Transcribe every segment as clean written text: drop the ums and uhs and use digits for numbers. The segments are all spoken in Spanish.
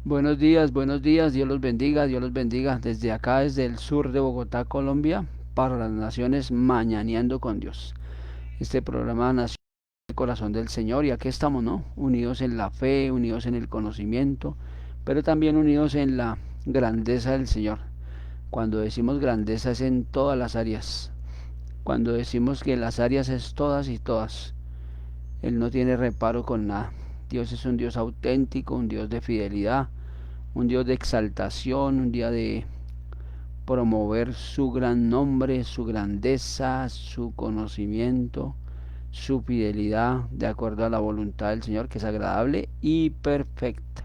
Buenos días, Dios los bendiga. Desde acá, desde el sur de Bogotá, Colombia, para las naciones, Mañaneando con Dios. Este programa nació en el corazón del Señor y aquí estamos, ¿no? Unidos en la fe, unidos en el conocimiento, pero también unidos en la grandeza del Señor. Cuando decimos grandeza es en todas las áreas. Cuando decimos que las áreas es todas y todas. Él no tiene reparo con nada. Dios es un Dios auténtico, un Dios de fidelidad, un Dios de exaltación, un día de promover su gran nombre, su grandeza, su conocimiento, su fidelidad de acuerdo a la voluntad del Señor, que es agradable y perfecta.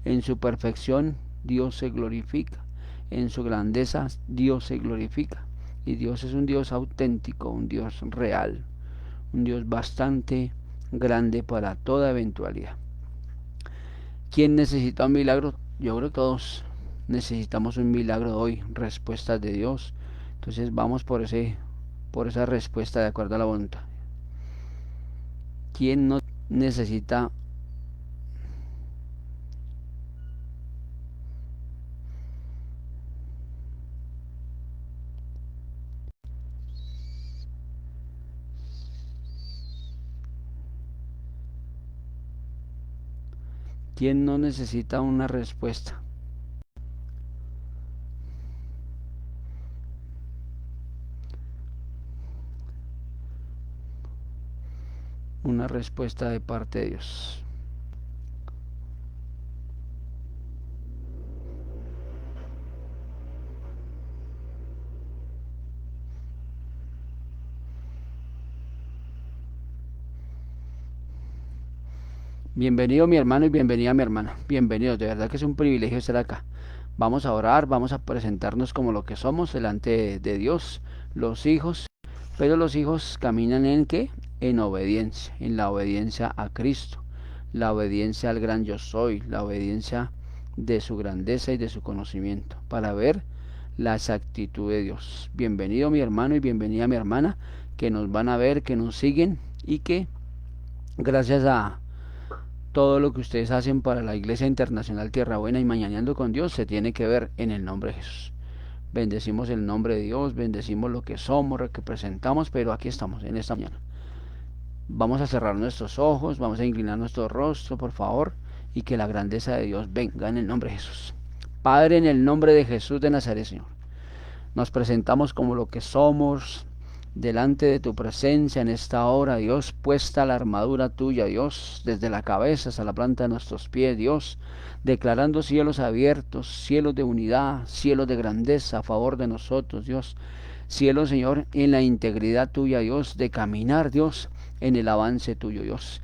En su perfección Dios se glorifica, en su grandeza Dios se glorifica. Y Dios es un Dios auténtico, un Dios real, un Dios bastante grande para toda eventualidad. ¿Quién necesita un milagro? Yo creo que todos necesitamos un milagro hoy, respuestas de Dios. Entonces vamos por esa respuesta de acuerdo a la voluntad. ¿Quién no necesita quién no necesita una respuesta? Una respuesta de parte de Dios. Bienvenido mi hermano y bienvenida mi hermana. Bienvenidos, de verdad que es un privilegio estar acá. Vamos a orar, vamos a presentarnos como lo que somos delante de Dios, los hijos. Pero los hijos caminan ¿en qué? En obediencia, en la obediencia a Cristo, la obediencia al gran yo soy, la obediencia de su grandeza y de su conocimiento, para ver la exactitud de Dios. Bienvenido mi hermano y bienvenida mi hermana, que nos van a ver, que nos siguen y que gracias a todo lo que ustedes hacen para la Iglesia Internacional Tierra Buena y Mañaneando con Dios se tiene que ver en el nombre de Jesús. Bendecimos el nombre de Dios, bendecimos lo que somos, lo que presentamos, pero aquí estamos en esta mañana. Vamos a cerrar nuestros ojos, vamos a inclinar nuestro rostro, por favor, y que la grandeza de Dios venga en el nombre de Jesús. Padre, en el nombre de Jesús de Nazaret, Señor, nos presentamos como lo que somos delante de tu presencia en esta hora, Dios, puesta la armadura tuya, Dios, desde la cabeza hasta la planta de nuestros pies, Dios, declarando cielos abiertos, cielos de unidad, cielos de grandeza a favor de nosotros, Dios. Cielo, Señor, en la integridad tuya, Dios, de caminar, Dios, en el avance tuyo, Dios.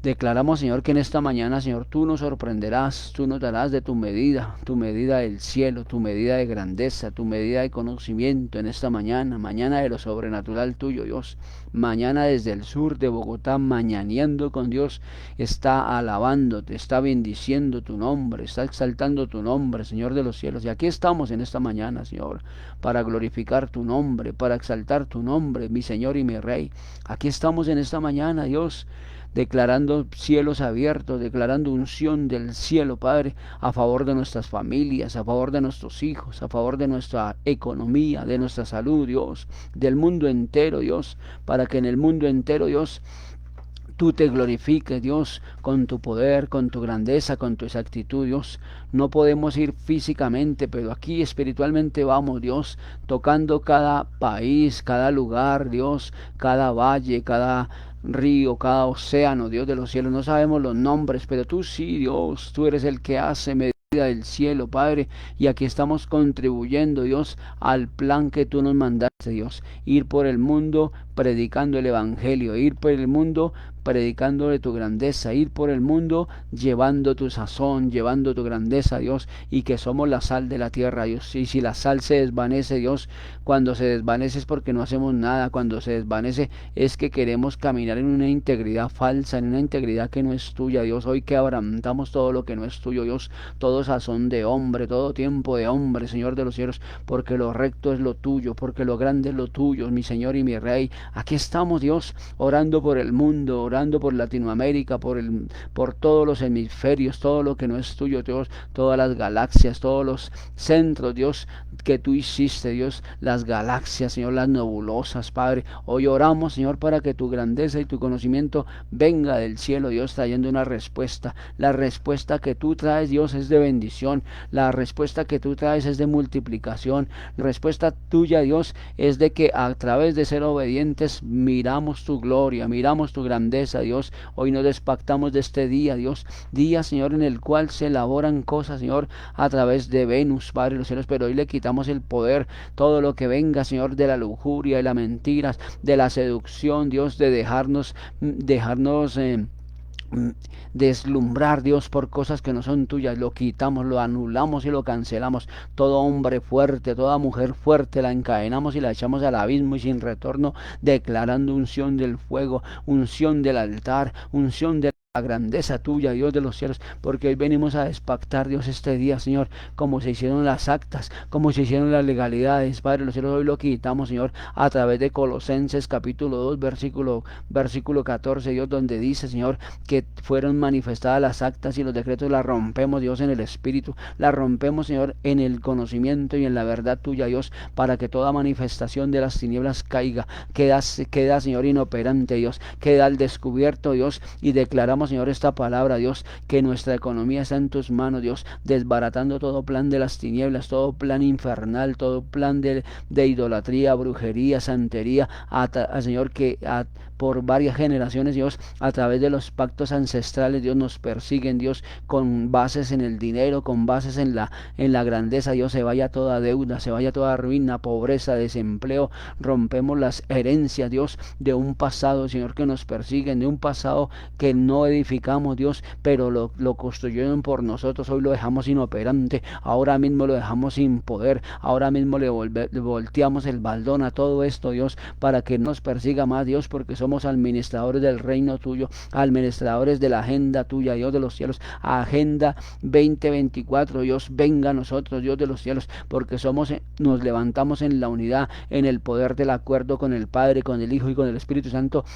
Declaramos, Señor, que en esta mañana, Señor, tú nos sorprenderás, tú nos darás de tu medida del cielo, tu medida de grandeza, tu medida de conocimiento en esta mañana, mañana de lo sobrenatural tuyo, Dios. Mañana desde el sur de Bogotá, mañaneando con Dios, está alabándote, está bendiciendo tu nombre, está exaltando tu nombre, Señor de los cielos. Y aquí estamos en esta mañana, Señor, para glorificar tu nombre, para exaltar tu nombre, mi Señor y mi Rey. Aquí estamos en esta mañana, Dios, declarando cielos abiertos, declarando unción del cielo, Padre, a favor de nuestras familias, a favor de nuestros hijos, a favor de nuestra economía, de nuestra salud, Dios, del mundo entero, Dios, para que en el mundo entero, Dios, tú te glorifiques, Dios, con tu poder, con tu grandeza, con tu exactitud, Dios. No podemos ir físicamente, pero aquí espiritualmente vamos, Dios, tocando cada país, cada lugar, Dios, cada valle, cada río, cada océano, Dios de los cielos. No sabemos los nombres, pero tú sí, Dios, tú eres el que hace medida del cielo, Padre, y aquí estamos contribuyendo, Dios, al plan que tú nos mandaste, Dios, ir por el mundo predicando el evangelio, ir por el mundo predicando de tu grandeza, ir por el mundo llevando tu sazón, llevando tu grandeza, Dios, y que somos la sal de la tierra, Dios. Y si la sal se desvanece, Dios, cuando se desvanece es porque no hacemos nada, cuando se desvanece es que queremos caminar en una integridad falsa, en una integridad que no es tuya, Dios. Hoy que abrantamos todo lo que no es tuyo, Dios, todo sazón de hombre, todo tiempo de hombre, Señor de los cielos, porque lo recto es lo tuyo, porque lo grande es lo tuyo, mi Señor y mi Rey. Aquí estamos, Dios, orando por el mundo, orando por Latinoamérica, por todos los hemisferios, todo lo que no es tuyo, Dios, todas las galaxias, todos los centros, Dios, que tú hiciste, Dios, las galaxias, Señor, las nebulosas, Padre. Hoy oramos, Señor, para que tu grandeza y tu conocimiento venga del cielo, Dios, trayendo una respuesta. La respuesta que tú traes, Dios, es de bendición. La respuesta que tú traes es de multiplicación. La respuesta tuya, Dios, es de que a través de ser obedientes miramos tu gloria, miramos tu grandeza, Dios. Hoy nos despactamos de este día, Dios. Día, Señor, en el cual se elaboran cosas, Señor, a través de Venus, Padre de los cielos, pero hoy le quitamos el poder, todo lo que venga, Señor, de la lujuria, de las mentiras, de la seducción, Dios, de dejarnos deslumbrar, Dios, por cosas que no son tuyas. Lo quitamos, lo anulamos y lo cancelamos. Todo hombre fuerte, toda mujer fuerte la encadenamos y la echamos al abismo y sin retorno, declarando unción del fuego, unción del altar, unción de la grandeza tuya, Dios de los cielos, porque hoy venimos a despactar, Dios, este día, Señor, como se hicieron las actas, como se hicieron las legalidades, Padre de los cielos. Hoy lo quitamos, Señor, a través de Colosenses capítulo 2, versículo 14, Dios, donde dice, Señor, que fueron manifestadas las actas y los decretos. Las rompemos, Dios, en el Espíritu, las rompemos, Señor, en el conocimiento y en la verdad tuya, Dios, para que toda manifestación de las tinieblas caiga, queda, Señor, inoperante, Dios, queda al descubierto, Dios, y declaramos, Señor, esta palabra, Dios, que nuestra economía está en tus manos, Dios, desbaratando todo plan de las tinieblas, todo plan infernal, todo plan de idolatría, brujería, santería, Señor, que por varias generaciones, Dios, a través de los pactos ancestrales, Dios, nos persiguen, Dios, con bases en el dinero, con bases en la grandeza, Dios. Se vaya toda deuda, se vaya toda ruina, pobreza, desempleo. Rompemos las herencias, Dios, de un pasado, Señor, que nos persiguen, de un pasado que no edificamos, Dios, pero lo construyeron por nosotros. Hoy lo dejamos inoperante, ahora mismo lo dejamos sin poder, ahora mismo le volteamos el baldón a todo esto, Dios, para que no nos persiga más, Dios, porque somos administradores del reino tuyo, administradores de la agenda tuya, Dios de los cielos, agenda 2024, Dios, venga a nosotros, Dios de los cielos, porque nos levantamos en la unidad, en el poder del acuerdo con el Padre, con el Hijo y con el Espíritu Santo,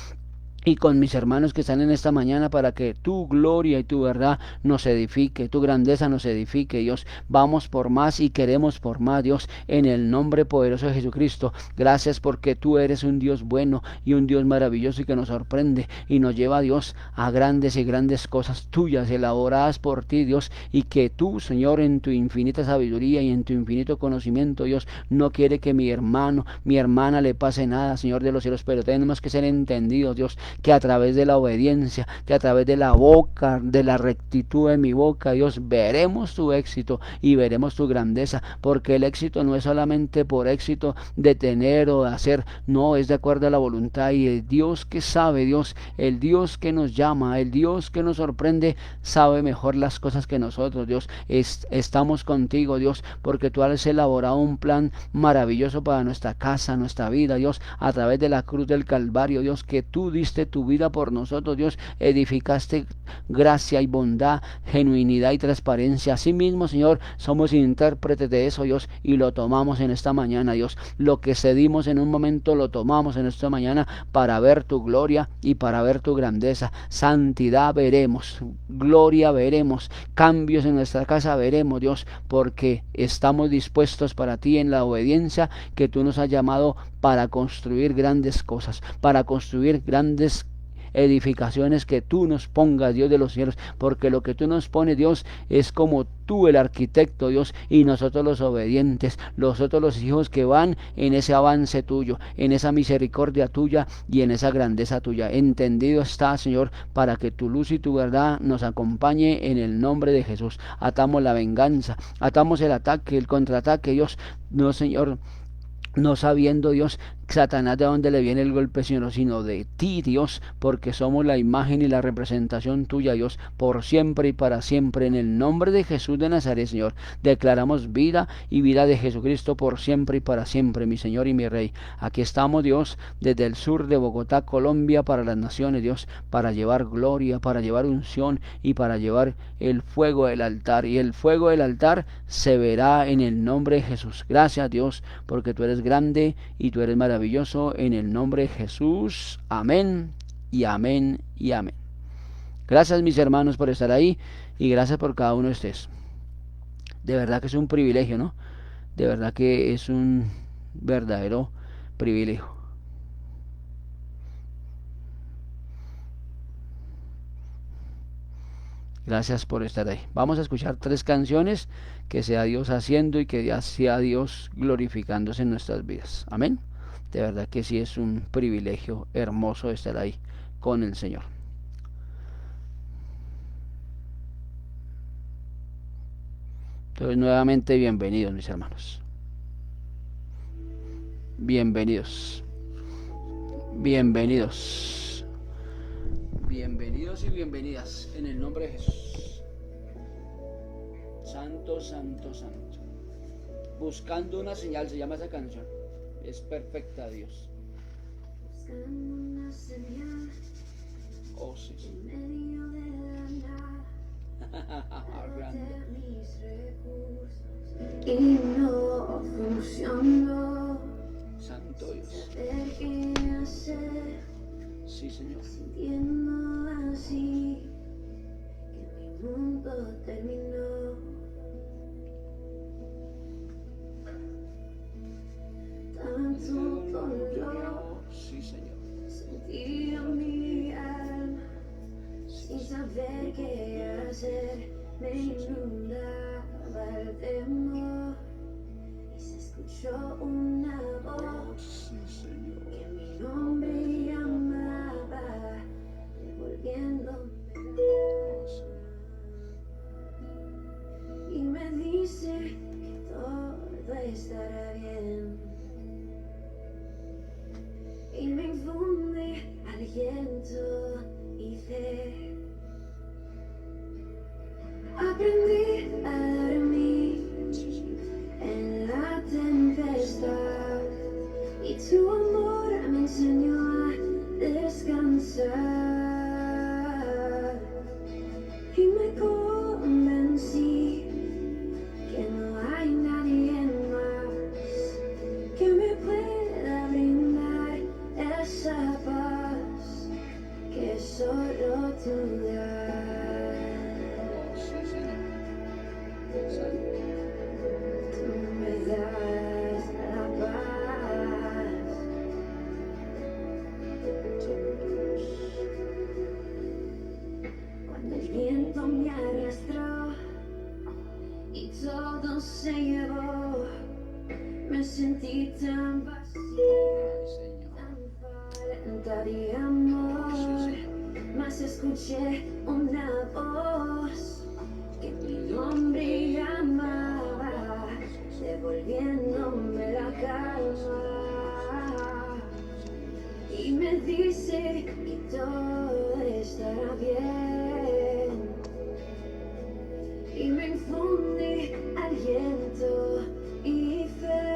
y con mis hermanos que están en esta mañana, para que tu gloria y tu verdad nos edifique, tu grandeza nos edifique, Dios. Vamos por más y queremos por más, Dios, en el nombre poderoso de Jesucristo. Gracias porque tú eres un Dios bueno y un Dios maravilloso y que nos sorprende y nos lleva, Dios, a grandes y grandes cosas tuyas, elaboradas por ti, Dios, y que tú, Señor, en tu infinita sabiduría y en tu infinito conocimiento, Dios, no quiere que mi hermano, mi hermana le pase nada, Señor de los cielos, pero tenemos que ser entendidos, Dios, que a través de la obediencia, que a través de la boca, de la rectitud de mi boca, Dios, veremos tu éxito y veremos tu grandeza, porque el éxito no es solamente por éxito de tener o de hacer, no, es de acuerdo a la voluntad, y el Dios que sabe, Dios, el Dios que nos llama, el Dios que nos sorprende, sabe mejor las cosas que nosotros, Dios. Estamos contigo, Dios, porque tú has elaborado un plan maravilloso para nuestra casa, nuestra vida, Dios, a través de la cruz del Calvario, Dios, que tú diste tu vida por nosotros, Dios, edificaste gracia y bondad, genuinidad y transparencia. Asimismo, Señor, somos intérpretes de eso, Dios, y lo tomamos en esta mañana, Dios. Lo que cedimos en un momento lo tomamos en esta mañana para ver tu gloria y para ver tu grandeza. Santidad veremos, gloria veremos, cambios en nuestra casa veremos, Dios, porque estamos dispuestos para ti en la obediencia que tú nos has llamado, para construir grandes cosas, para construir grandes edificaciones que tú nos pongas, Dios de los cielos, porque lo que tú nos pones, Dios, es como tú el arquitecto, Dios, y nosotros los obedientes, nosotros los hijos que van en ese avance tuyo, en esa misericordia tuya y en esa grandeza tuya. Entendido está, Señor, para que tu luz y tu verdad nos acompañe en el nombre de Jesús. Atamos la venganza, atamos el ataque, el contraataque, Dios, no, Señor, no sabiendo, Dios, Satanás, de dónde le viene el golpe, sino de ti, Dios, porque somos la imagen y la representación tuya, Dios, por siempre y para siempre. En el nombre de Jesús de Nazaret, Señor, declaramos vida y vida de Jesucristo por siempre y para siempre, mi Señor y mi Rey. Aquí estamos, Dios, desde el sur de Bogotá, Colombia, para las naciones, Dios, para llevar gloria, para llevar unción y para llevar el fuego del altar. Y el fuego del altar se verá en el nombre de Jesús. Gracias, Dios, porque tú eres grande y tú eres maravilloso, en el nombre de Jesús. Amén y amén y amén. Gracias mis hermanos por estar ahí y gracias por cada uno de ustedes. De verdad que es un privilegio, ¿no? De verdad que es un verdadero privilegio. Gracias por estar ahí. Vamos a escuchar 3 canciones, que sea Dios haciendo y que ya sea Dios glorificándose en nuestras vidas. Amén. De verdad que sí es un privilegio hermoso estar ahí con el Señor. Entonces nuevamente bienvenidos mis hermanos. Bienvenidos. Bienvenidos. Bienvenidos y bienvenidas en el nombre de Jesús. Santo, santo, santo. Buscando una señal, se llama esa canción. Es perfecta, Dios. Buscando una señal. Oh, sí. En medio de la nada. De mis recursos. Y no funcionó. Santo Dios. Saber qué hacer. Sí, Señor. Sintiendo así que mi mundo terminó. Tanto dolor, sí, Señor. Sentía mi alma sin saber qué hacer. Me inundaba el temor y se escuchó una voz que mi nombre llamaba, devolviéndome y me dice que todo estará bien. Y me infunde aliento y fe. Aprendí a dormir en la tempestad y tu amor me enseñó a descansar. Y me convencí que no hay nadie más que me pueda brindar esa paz que solo tú das. Tú me das la paz. Cuando el viento me arrastró y todo se llevó, me sentí tan vacía, tan falta de amor, mas escuché una voz que mi nombre llamaba, devolviéndome la calma y me dice que todo estará bien y me infunde aliento y fe.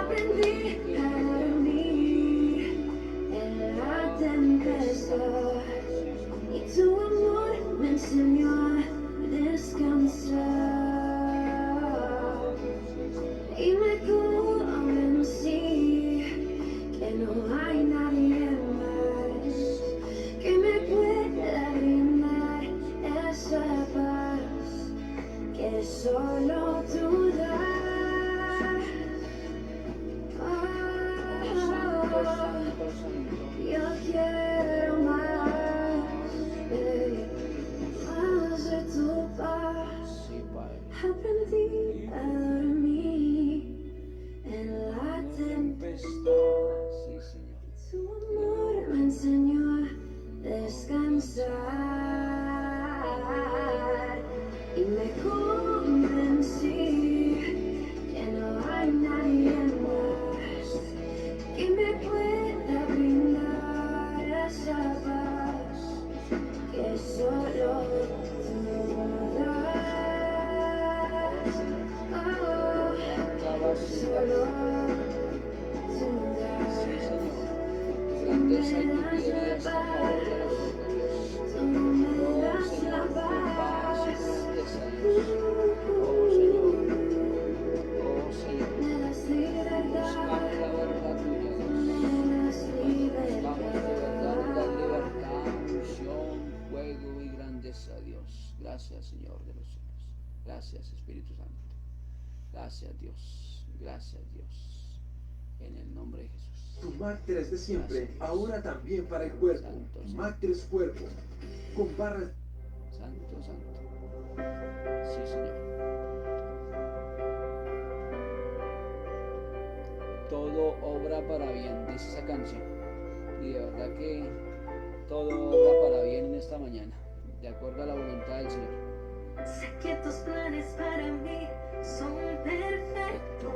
Aprendí a dormir en la tempestad y tu amor me enseñó a descansar y me convencí que no hay nadie más que me pueda brindar esa paz que solo tú das. Yo quiero más de tu paz. Aprendí a dormir en la tempestad. Tu amor me enseñó a descansar y me convencí que no hay nadie más que me pueda brindar esa paz que solo tú das. Oh, solo tú das. Tú me das la paz. Tú me das la paz. Me das libertad. Me das libertad. Gracias, Señor de los cielos. Gracias, Espíritu Santo. Gracias, Dios. Gracias, Dios. En el nombre de Jesús. Tu Mac3 de siempre, Gracias, ahora también para el cuerpo. Santo, santo. Mac3 Cuerpo, con barras. Santo, santo. Sí, Señor. Todo obra para bien, dice esa canción. Y de verdad que todo obra para bien en esta mañana, de acuerdo a la voluntad del Señor. Sé que tus planes para mí son perfectos.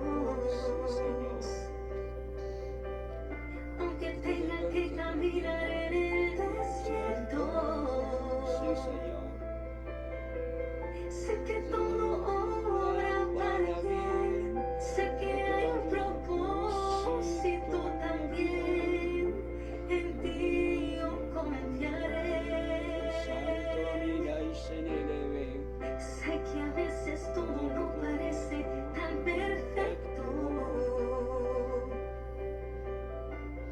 Aunque tenga que caminar en el desierto. Sí, Señor. Sé que todo obra para bien. Sé que hay un propósito también. En ti yo confiaré. Sé que a veces todo no parece tan perfecto,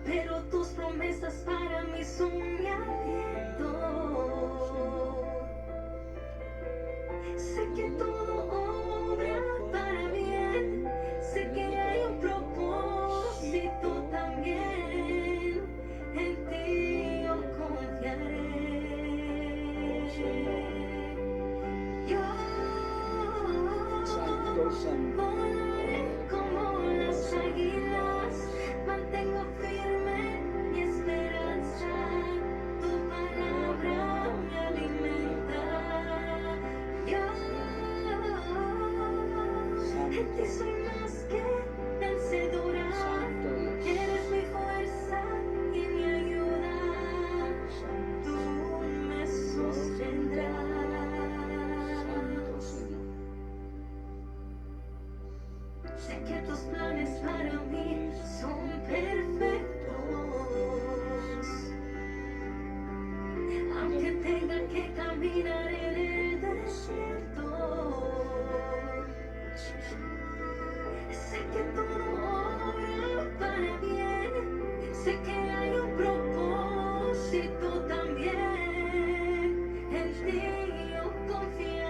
pero tus promesas para mí son mi aliento. Sé que todo obra para bien, sé que hay un propósito también, en ti yo confiaré. Yo volaré como las águilas, mantengo firme mi esperanza, tu palabra me alimenta. Yo en ti soy más que vencedora, eres mi fuerza y mi ayuda, tú me sostendrás. Sé que tus planes para mí son perfectos. Aunque tenga que caminar en el desierto. Sé que todo obra para bien. Sé que hay un propósito también. En ti yo confiaré.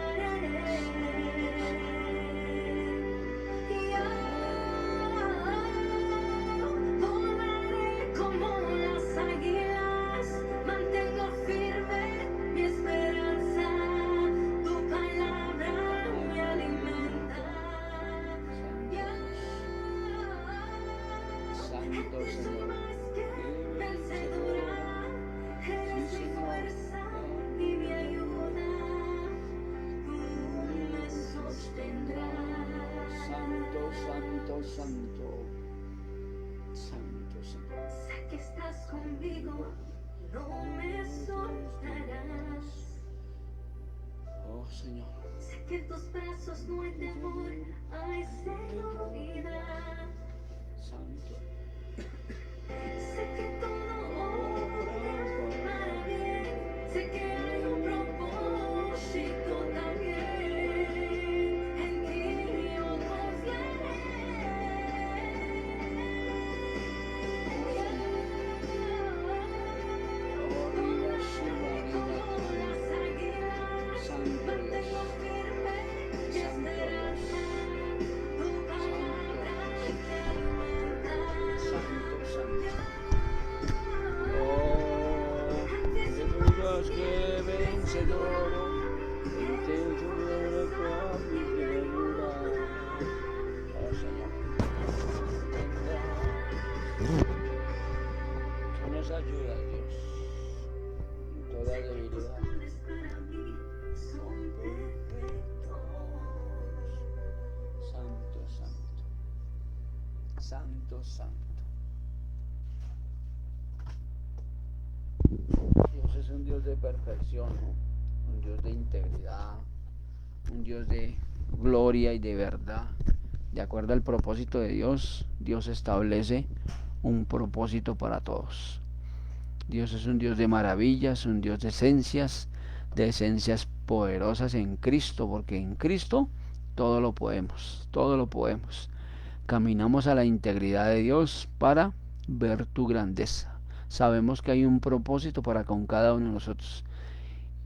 Volaré como las águilas, mantengo firme mi esperanza, tu palabra me alimenta. Santo Soy Señor. más que vencedora, eres mi fuerza y mi ayuda, tú me sostendrás. Santo, santo, santo. Santo Señor. Sé que estás conmigo, no me soltarás. Oh Señor. Sé que en tus brazos no hay temor, hay seguridad. Santo. Sé que todo obra para bien. Sé que hay un propósito también. En ti yo confiaré. Volaré como las águilas, mantengo firme mi esperanza, tu palabra me alimenta. Santo, santo. Oh, Jesús que vencedor, en ti yo recuerdo mi ayuda. Oh Señor. Tú nos ayudas, Dios, en toda Tus debilidad. planes para mí son perfectos. Santo, santo. Santo, santo. Dios es un Dios de perfección, ¿no? Un Dios de integridad, un Dios de gloria y de verdad. De acuerdo al propósito de Dios, Dios establece un propósito para todos. Dios es un Dios de maravillas, un Dios de esencias poderosas en Cristo, porque en Cristo todo lo podemos, todo lo podemos. Caminamos a la integridad de Dios para ver tu grandeza. Sabemos que hay un propósito para con cada uno de nosotros.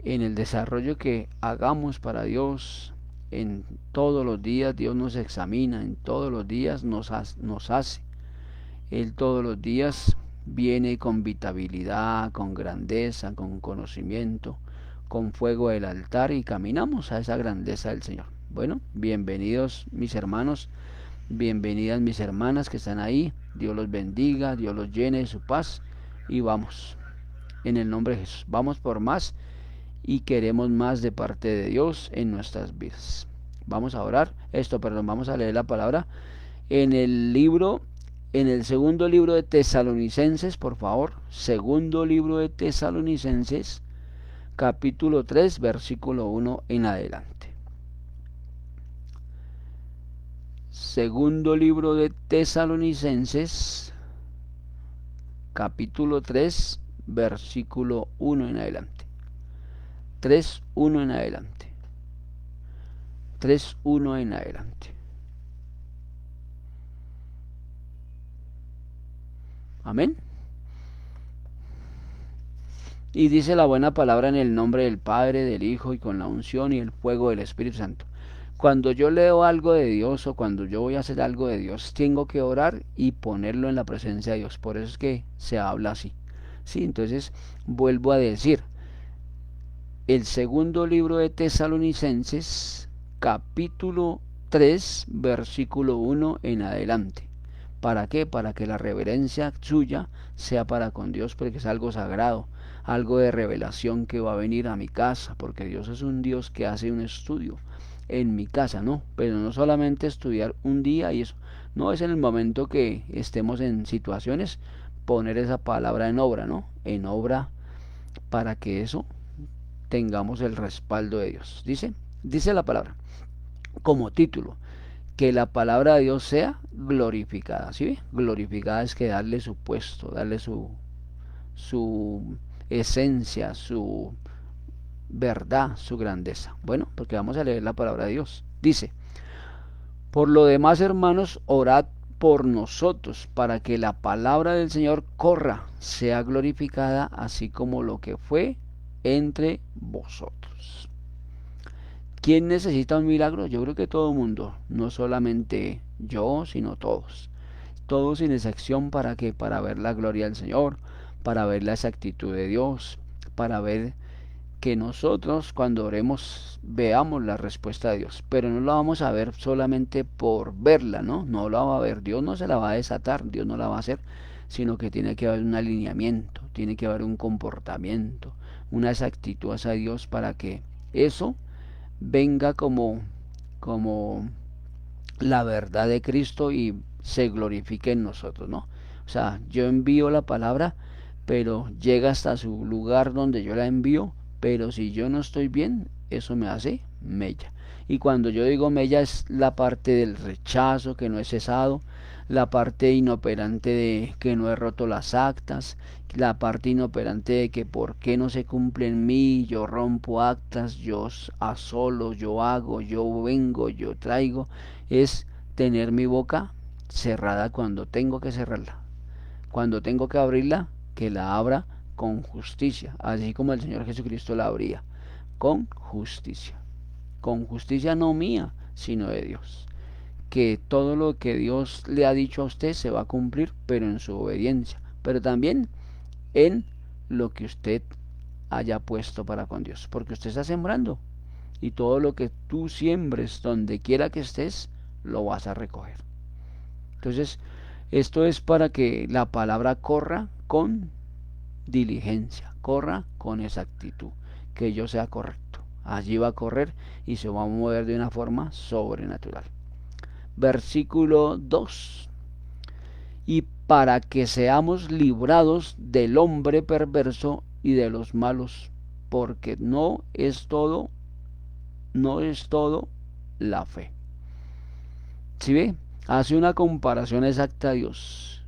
en el desarrollo que hagamos para Dios. En todos los días Dios nos examina, en todos los días nos hace. Él todos los días viene con vitabilidad, con grandeza, con conocimiento, con fuego del altar, y caminamos a esa grandeza del Señor. Bueno, bienvenidos mis hermanos, bienvenidas mis hermanas que están ahí. Dios los bendiga, Dios los llene de su paz, y vamos, en el nombre de Jesús, vamos por más, y queremos más de parte de Dios en nuestras vidas. Vamos a orar, vamos a leer la palabra en el segundo libro de Tesalonicenses, por favor. Segundo libro de Tesalonicenses, capítulo 3, versículo 1 en adelante. Segundo libro de Tesalonicenses, capítulo 3, versículo 1 en adelante. 3:1 en adelante. 3:1 en adelante. Amén. Y dice la buena palabra en el nombre del Padre, del Hijo, y con la unción y el fuego del Espíritu Santo. Cuando yo leo algo de Dios, o cuando yo voy a hacer algo de Dios, tengo que orar y ponerlo en la presencia de Dios. Por eso es que se habla así. Sí, entonces vuelvo a decir, el segundo libro de Tesalonicenses, capítulo 3, versículo 1 en adelante. ¿Para qué? Para que la reverencia suya sea para con Dios, porque es algo sagrado, algo de revelación que va a venir a mi casa, porque Dios es un Dios que hace un estudio en mi casa, ¿no? Pero no solamente estudiar un día y eso, no, es en el momento que estemos en situaciones, poner esa palabra en obra, ¿no? En obra, para que eso tengamos el respaldo de Dios. Dice la palabra, como título, que la palabra de Dios sea glorificada. ¿Sí? Glorificada es que darle su puesto, darle su esencia, su verdad, su grandeza. Bueno, porque vamos a leer la palabra de Dios. Dice, por lo demás, hermanos, orad por nosotros, para que la palabra del Señor corra, sea glorificada, así como lo que fue entre vosotros. ¿Quién necesita un milagro? Yo creo que todo el mundo, no solamente yo, sino todos. Todos sin excepción. ¿Para qué? Para ver la gloria del Señor, para ver la exactitud de Dios, para ver que nosotros cuando oremos veamos la respuesta de Dios. Pero no la vamos a ver solamente por verla, ¿no? No la va a ver, Dios no se la va a desatar, Dios no la va a hacer, sino que tiene que haber un alineamiento, tiene que haber un comportamiento, una exactitud hacia Dios, para que eso venga como la verdad de Cristo y se glorifique en nosotros, ¿no? O sea, yo envío la palabra, pero llega hasta su lugar donde yo la envío, pero si yo no estoy bien, eso me hace mella. Y cuando yo digo mella, es la parte del rechazo que no he cesado, la parte inoperante de que no he roto las actas, la parte inoperante de que por qué no se cumple en mí, yo rompo actas, yo asolo, yo hago, yo vengo, yo traigo. Es tener mi boca cerrada cuando tengo que cerrarla, cuando tengo que abrirla, que la abra con justicia, así como el Señor Jesucristo la abría, con justicia no mía, sino de Dios. Que todo lo que Dios le ha dicho a usted se va a cumplir, pero en su obediencia, pero también en lo que usted haya puesto para con Dios, porque usted está sembrando, y todo lo que tú siembres donde quiera que estés, lo vas a recoger. Entonces, esto es para que la palabra corra con diligencia, corra con exactitud, que yo sea correcto. Allí va a correr y se va a mover de una forma sobrenatural. Versículo 2. Y para que seamos librados del hombre perverso y de los malos, porque no es todo la fe. ¿Sí ve? Hace una comparación exacta a Dios.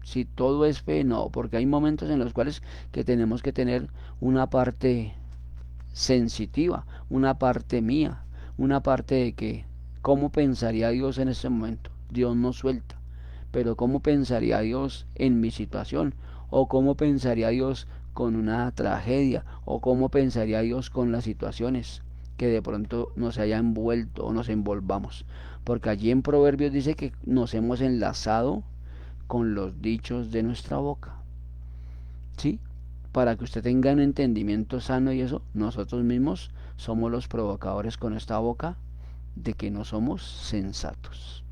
Si todo es fe, no, porque hay momentos en los cuales que tenemos que tener una parte sensitiva, una parte mía, una parte de que cómo pensaría Dios en ese momento. Dios no suelta, pero cómo pensaría Dios en mi situación, o cómo pensaría Dios con una tragedia, o cómo pensaría Dios con las situaciones que de pronto nos haya envuelto o nos envolvamos. Porque allí en Proverbios dice que nos hemos enlazado con los dichos de nuestra boca. ¿Sí? Para que usted tenga un entendimiento sano y eso, nosotros mismos somos los provocadores con esta boca de que no somos sensatos.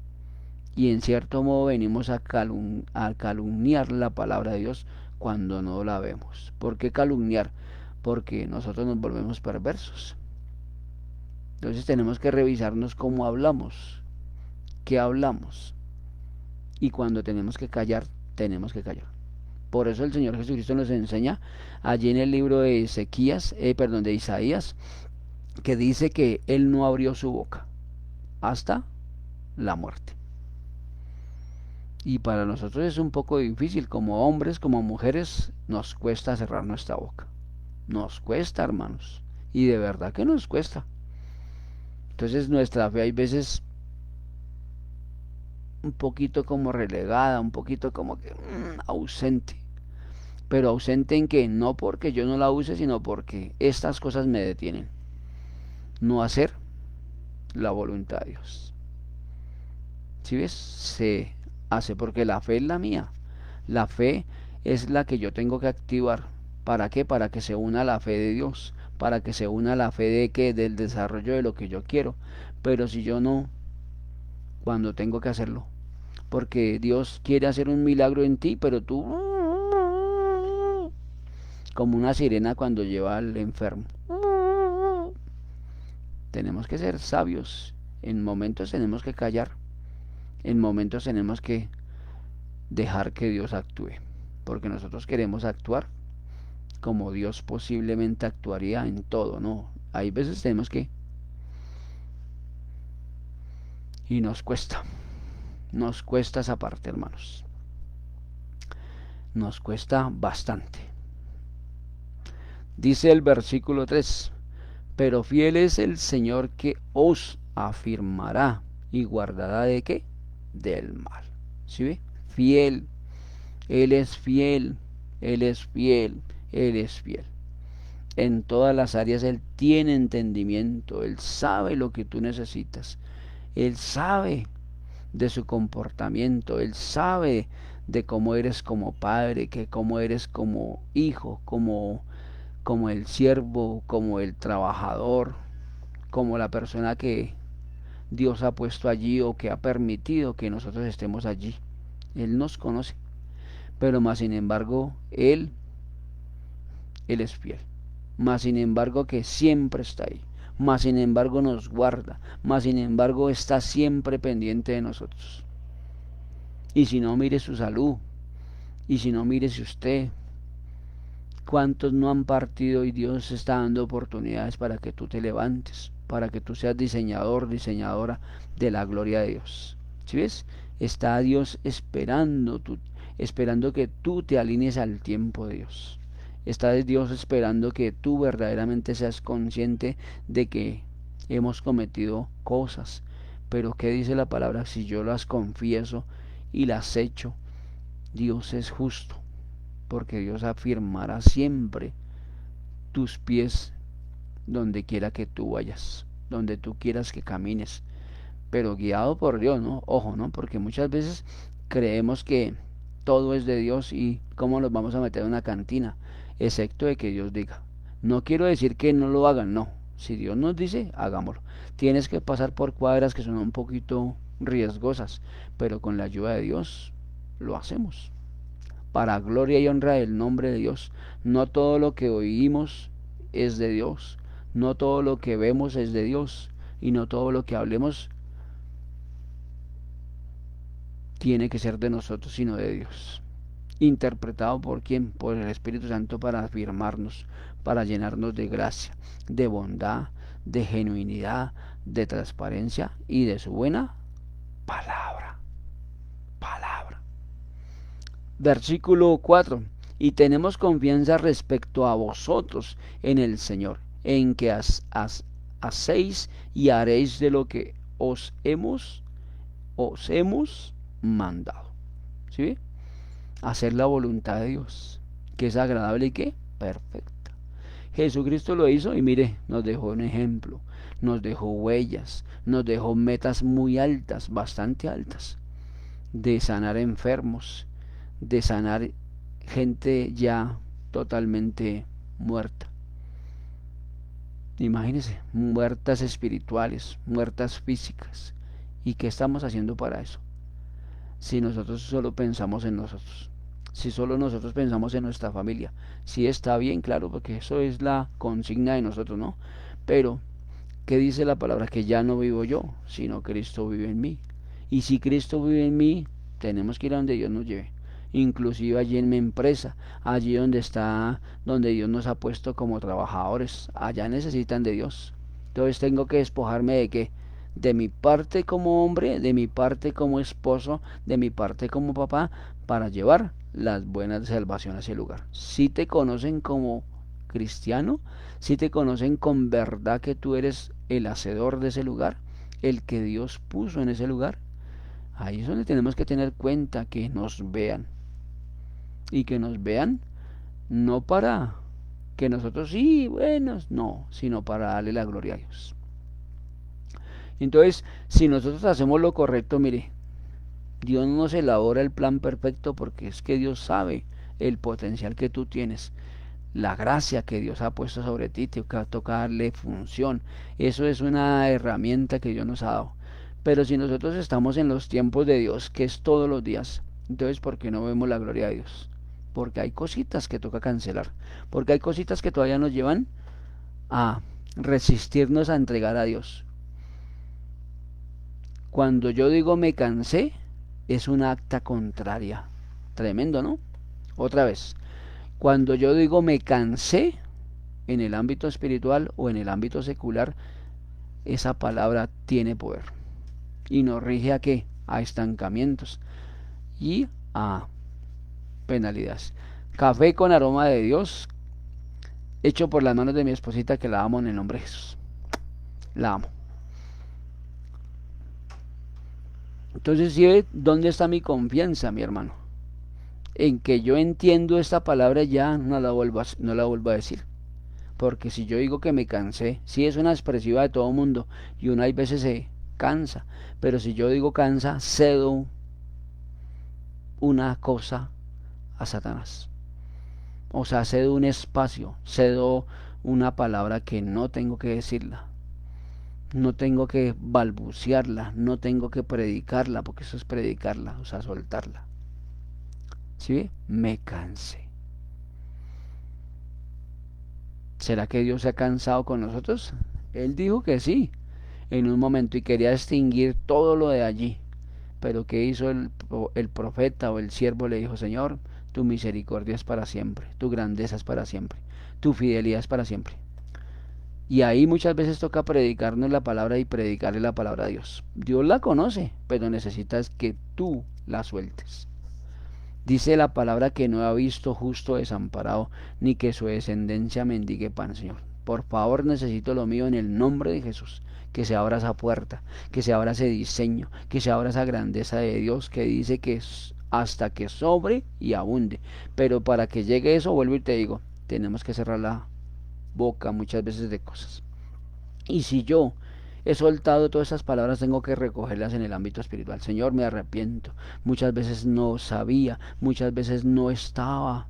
Y en cierto modo venimos a calumniar la palabra de Dios cuando no la vemos. ¿Por qué calumniar? Porque nosotros nos volvemos perversos. Entonces tenemos que revisarnos cómo hablamos, qué hablamos. Y cuando tenemos que callar, tenemos que callar. Por eso el Señor Jesucristo nos enseña allí en el libro de de Isaías, que dice que Él no abrió su boca hasta la muerte. Y para nosotros es un poco difícil, como hombres, como mujeres, nos cuesta cerrar nuestra boca. Nos cuesta, hermanos. Y de verdad que nos cuesta. Entonces nuestra fe hay veces un poquito como relegada, un poquito como que ausente. Pero ausente en que no porque yo no la use, sino porque estas cosas me detienen. No hacer la voluntad de Dios. ¿Sí ves? Se hace porque la fe es la mía. La fe es la que yo tengo que activar. ¿Para qué? Para que se una la fe de Dios. Para que se una la fe de que del desarrollo de lo que yo quiero. Pero si yo no, cuando tengo que hacerlo. Porque Dios quiere hacer un milagro en ti, pero tú como una sirena cuando lleva al enfermo. Tenemos que ser sabios. En momentos tenemos que callar. En momentos tenemos que dejar que Dios actúe. Porque nosotros queremos actuar como Dios posiblemente actuaría en todo, ¿no? Hay veces tenemos que... Y nos cuesta. Nos cuesta esa parte, hermanos. Nos cuesta bastante. Dice el versículo 3. Pero fiel es el Señor que os afirmará y guardará ¿de qué? Del mal. ¿Sí ve? Fiel. Él es fiel. Él es fiel. Él es fiel. En todas las áreas Él tiene entendimiento. Él sabe lo que tú necesitas. Él sabe de su comportamiento. Él sabe de cómo eres como padre, que cómo eres como hijo, como el siervo, como el trabajador, como la persona que Dios ha puesto allí o que ha permitido que nosotros estemos allí. Él nos conoce, pero más sin embargo, Él es fiel. Más sin embargo que siempre está ahí. Más sin embargo nos guarda. Más sin embargo está siempre pendiente de nosotros. Y si no, mire su salud. Y si no, mire si usted. ¿Cuántos no han partido y Dios está dando oportunidades para que tú te levantes? Para que tú seas diseñador, diseñadora de la gloria de Dios. ¿Sí ves? Está Dios esperando que tú te alinees al tiempo de Dios. Está Dios esperando que tú verdaderamente seas consciente de que hemos cometido cosas. Pero ¿qué dice la palabra? Si yo las confieso y las echo, Dios es justo, porque Dios afirmará siempre tus pies donde quiera que tú vayas, donde tú quieras que camines, pero guiado por Dios, ¿no? Ojo, ¿no? Porque muchas veces creemos que todo es de Dios y cómo nos vamos a meter en una cantina, excepto de que Dios diga. No quiero decir que no lo hagan, no. Si Dios nos dice, hagámoslo. Tienes que pasar por cuadras que son un poquito riesgosas, pero con la ayuda de Dios lo hacemos. Para gloria y honra del nombre de Dios. No todo lo que oímos es de Dios. No todo lo que vemos es de Dios. Y no todo lo que hablemos tiene que ser de nosotros, sino de Dios. ¿Interpretado por quién? Por el Espíritu Santo para afirmarnos, para llenarnos de gracia, de bondad, de genuinidad, de transparencia y de su buena palabra. Palabra. Versículo 4. Y tenemos confianza respecto a vosotros en el Señor, en que hacéis y haréis de lo que os hemos mandado. ¿Sí? Hacer la voluntad de Dios, que es agradable y que perfecta. Jesucristo lo hizo y mire, nos dejó un ejemplo, nos dejó huellas, nos dejó metas muy altas, bastante altas, de sanar enfermos, de sanar gente ya totalmente muerta. Imagínense, muertas espirituales, muertas físicas. ¿Y qué estamos haciendo para eso? Si nosotros solo pensamos en nosotros, si solo nosotros pensamos en nuestra familia, sí está bien, claro, porque eso es la consigna de nosotros, ¿no? Pero, ¿qué dice la palabra? Que ya no vivo yo, sino Cristo vive en mí. Y si Cristo vive en mí, tenemos que ir a donde Dios nos lleve. Inclusive allí en mi empresa, allí donde está, donde Dios nos ha puesto como trabajadores, allá necesitan de Dios. Entonces tengo que despojarme de qué, de mi parte como hombre, de mi parte como esposo, de mi parte como papá, para llevar las buenas de salvación a ese lugar. Si te conocen como cristiano, si te conocen con verdad que tú eres el hacedor de ese lugar, el que Dios puso en ese lugar, ahí es donde tenemos que tener cuenta que nos vean. Y que nos vean no para que nosotros sí, buenos, no, sino para darle la gloria a Dios. Entonces, si nosotros hacemos lo correcto, mire, Dios no nos elabora el plan perfecto porque es que Dios sabe el potencial que tú tienes, la gracia que Dios ha puesto sobre ti, te toca darle función. Eso es una herramienta que Dios nos ha dado. Pero si nosotros estamos en los tiempos de Dios, que es todos los días, entonces ¿por qué no vemos la gloria de Dios? Porque hay cositas que toca cancelar, porque hay cositas que todavía nos llevan a resistirnos a entregar a Dios. Cuando yo digo me cansé, es una acta contraria. Tremendo, ¿no? Otra vez. Cuando yo digo me cansé, en el ámbito espiritual o en el ámbito secular, esa palabra tiene poder. Y nos rige a qué? A estancamientos y a penalidades. Café con aroma de Dios, hecho por las manos de mi esposita, que la amo en el nombre de Jesús. La amo. Entonces, ¿sí ve dónde está mi confianza, mi hermano? En que yo entiendo esta palabra, ya no la vuelvo a decir. Porque si yo digo que me cansé, sí es una expresiva de todo mundo y uno hay veces se cansa, pero si yo digo cansa, cedo una cosa a Satanás. O sea, cedo un espacio, cedo una palabra que no tengo que decirla. No tengo que balbucearla, no tengo que predicarla, porque eso es predicarla, o sea, soltarla. ¿Sí ve? Me cansé. ¿Será que Dios se ha cansado con nosotros? Él dijo que sí, en un momento, y quería extinguir todo lo de allí. Pero ¿qué hizo el profeta o el siervo? Le dijo: Señor, tu misericordia es para siempre, tu grandeza es para siempre, tu fidelidad es para siempre. Y ahí muchas veces toca predicarnos la palabra y predicarle la palabra a Dios. Dios la conoce, pero necesitas que tú la sueltes. Dice la palabra que no ha visto justo desamparado, ni que su descendencia mendigue pan, Señor. Por favor, necesito lo mío en el nombre de Jesús. Que se abra esa puerta, que se abra ese diseño, que se abra esa grandeza de Dios que dice que es hasta que sobre y abunde. Pero para que llegue eso, vuelvo y te digo, tenemos que cerrar la boca muchas veces de cosas. Y si yo he soltado todas esas palabras, tengo que recogerlas en el ámbito espiritual. Señor, me arrepiento. Muchas veces no sabía, muchas veces no estaba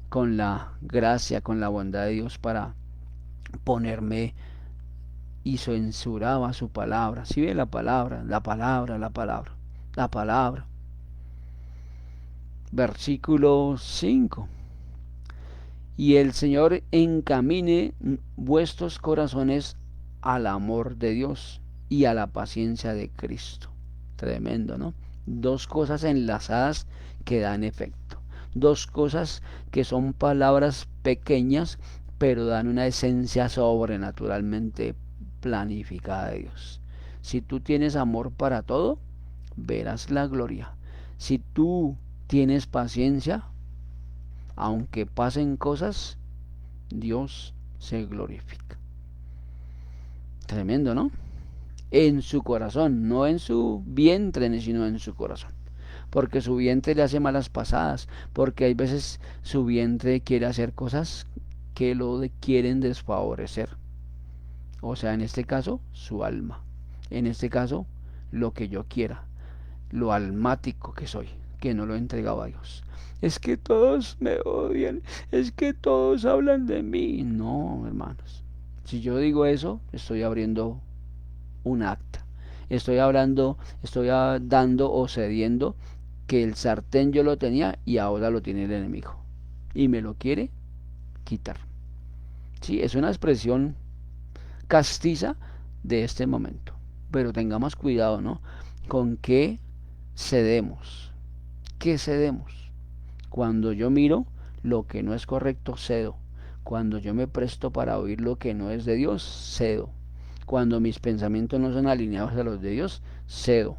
con la gracia, con la bondad de Dios para ponerme, y censuraba su palabra. Si ve la palabra, la palabra, la palabra, la palabra. Versículo 5. Y el Señor encamine vuestros corazones al amor de Dios y a la paciencia de Cristo. Tremendo, ¿no? Dos cosas enlazadas que dan efecto. Dos cosas que son palabras pequeñas, pero dan una esencia sobrenaturalmente planificada de Dios. Si tú tienes amor para todo, verás la gloria. Si tú tienes paciencia, aunque pasen cosas, Dios se glorifica. Tremendo, ¿no? En su corazón, no en su vientre, sino en su corazón. porque su vientre le hace malas pasadas, porque hay veces su vientre quiere hacer cosas que quieren desfavorecer. O sea, en este caso, su alma. En este caso, lo que yo quiera, lo almático que soy, que no lo he entregado a Dios. Es que todos me odian, es que todos hablan de mí. No, hermanos. Si yo digo eso, estoy abriendo un acta. Estoy hablando, dando o cediendo que el sartén yo lo tenía y ahora lo tiene el enemigo. Y me lo quiere quitar. Sí, es una expresión castiza de este momento. Pero tengamos cuidado, ¿no? Con qué cedemos. ¿Qué cedemos? Cuando yo miro lo que no es correcto, cedo. Cuando yo me presto para oír lo que no es de Dios, cedo. Cuando mis pensamientos no son alineados a los de Dios, cedo.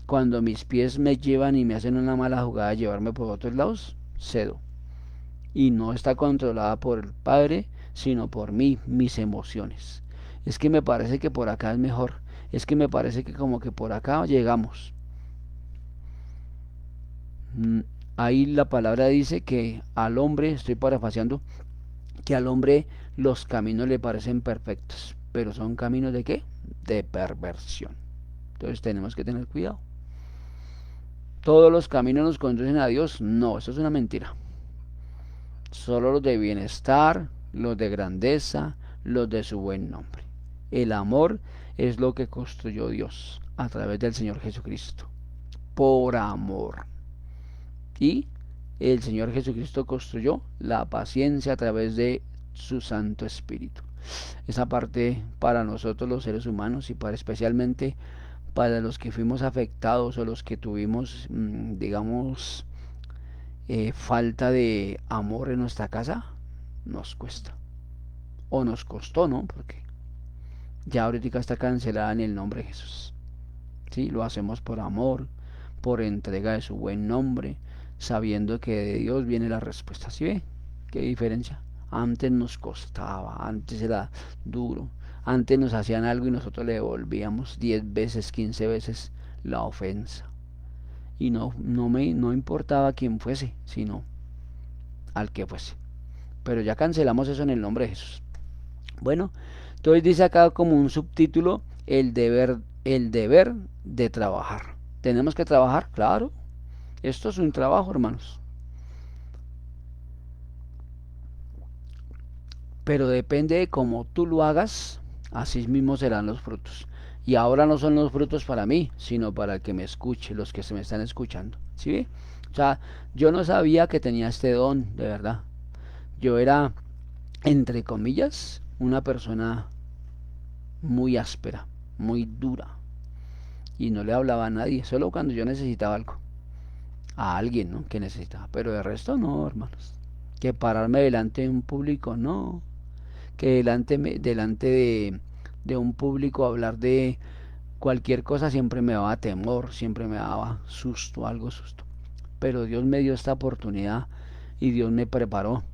Cuando mis pies me llevan y me hacen una mala jugada de llevarme por otros lados, cedo. Y no está controlada por el Padre, sino por mí, mis emociones. Es que me parece que por acá es mejor. Es que me parece que como que por acá llegamos. Ahí la palabra dice que al hombre, estoy parafraseando, que al hombre los caminos le parecen perfectos, pero son caminos de ¿qué? De perversión. Entonces tenemos que tener cuidado. ¿Todos los caminos nos conducen a Dios? No, eso es una mentira. Solo los de bienestar, los de grandeza, los de su buen nombre. El amor es lo que construyó Dios a través del Señor Jesucristo. Por amor. Y el Señor Jesucristo construyó la paciencia a través de su Santo Espíritu. Esa parte para nosotros los seres humanos y especialmente para los que fuimos afectados o los que tuvimos, digamos, falta de amor en nuestra casa, nos cuesta. O nos costó, ¿no? Porque ya ahorita está cancelada en el nombre de Jesús. Sí, lo hacemos por amor, por entrega de su buen nombre, sabiendo que de Dios viene la respuesta. ¿Sí ve? ¿Qué diferencia? Antes nos costaba, antes era duro, antes nos hacían algo y nosotros le devolvíamos 10 veces, 15 veces la ofensa. Y no importaba quién fuese, sino al que fuese. Pero ya cancelamos eso en el nombre de Jesús. Bueno, entonces dice acá como un subtítulo, el deber de trabajar. ¿Tenemos que trabajar? Claro. Esto es un trabajo, hermanos. Pero depende de cómo tú lo hagas, así mismo serán los frutos. Y ahora no son los frutos para mí, sino para el que me escuche, los que se me están escuchando. ¿Sí ve? O sea, yo no sabía que tenía este don, de verdad. Yo era, entre comillas, una persona muy áspera, muy dura. Y no le hablaba a nadie, solo cuando yo necesitaba algo. A alguien, ¿no? Que necesitaba. Pero de resto no, hermanos. Que pararme delante de un público, no. Que delante de un público hablar de cualquier cosa siempre me daba temor, siempre me daba susto, algo susto. Pero Dios me dio esta oportunidad y Dios me preparó.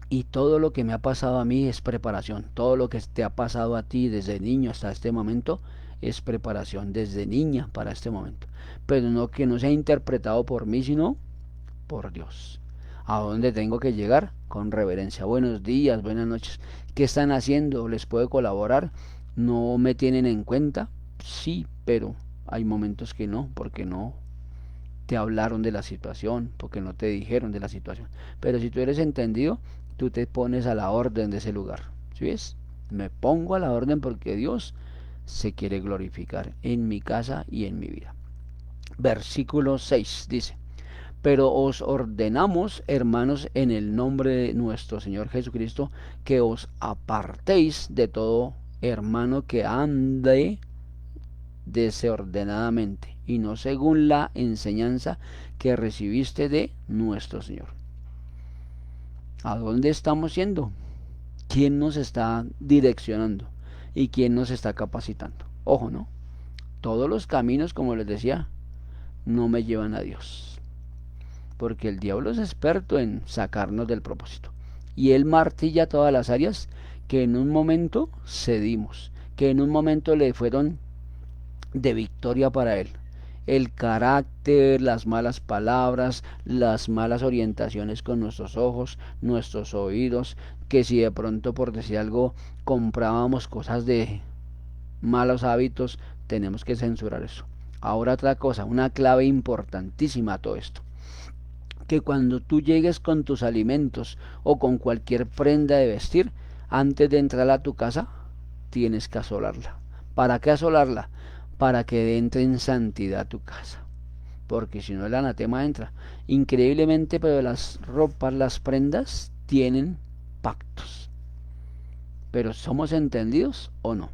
Y todo lo que me ha pasado a mí es preparación. Todo lo que te ha pasado a ti desde niño hasta este momento es preparación desde niña para este momento. Pero no que no sea interpretado por mí, sino por Dios. ¿A dónde tengo que llegar? Con reverencia. Buenos días, buenas noches. ¿Qué están haciendo? ¿Les puedo colaborar? ¿No me tienen en cuenta? Sí, pero hay momentos que no, porque no te hablaron de la situación, porque no te dijeron de la situación. Pero si tú eres entendido, tú te pones a la orden de ese lugar. ¿Sí ves? Me pongo a la orden porque Dios se quiere glorificar en mi casa y en mi vida. Versículo 6 dice: pero os ordenamos, hermanos, en el nombre de nuestro Señor Jesucristo, que os apartéis de todo hermano que ande desordenadamente y no según la enseñanza que recibiste de nuestro Señor. ¿A dónde estamos yendo? ¿Quién nos está direccionando? ¿Y quién nos está capacitando? Ojo, ¿no? Todos los caminos, como les decía, no me llevan a Dios. Porque el diablo es experto en sacarnos del propósito. Y él martilla todas las áreas que en un momento cedimos, que en un momento le fueron de victoria para él. el carácter, las malas palabras, las malas orientaciones con nuestros ojos, nuestros oídos, que si de pronto por decir algo comprábamos cosas de malos hábitos, tenemos que censurar eso. Ahora otra cosa, una clave importantísima a todo esto, que cuando tú llegues con tus alimentos o con cualquier prenda de vestir, antes de entrar a tu casa, tienes que asolarla. ¿Para qué asolarla? Para que entre en santidad a tu casa. Porque si no el anatema entra. Increíblemente, pero las ropas, las prendas, tienen pactos. Pero ¿somos entendidos o no?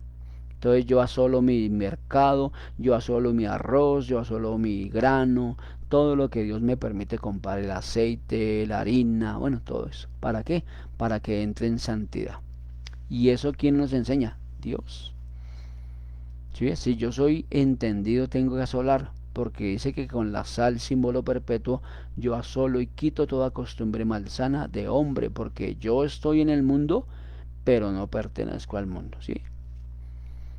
Entonces yo asolo mi mercado, yo asolo mi arroz, yo asolo mi grano, todo lo que Dios me permite comprar, el aceite, la harina, bueno, todo eso. ¿Para qué? Para que entre en santidad. ¿Y eso quién nos enseña? Dios. ¿Sí? Si yo soy entendido, tengo que asolar, porque dice que con la sal, símbolo perpetuo, yo asolo y quito toda costumbre malsana de hombre, porque yo estoy en el mundo, pero no pertenezco al mundo, ¿sí?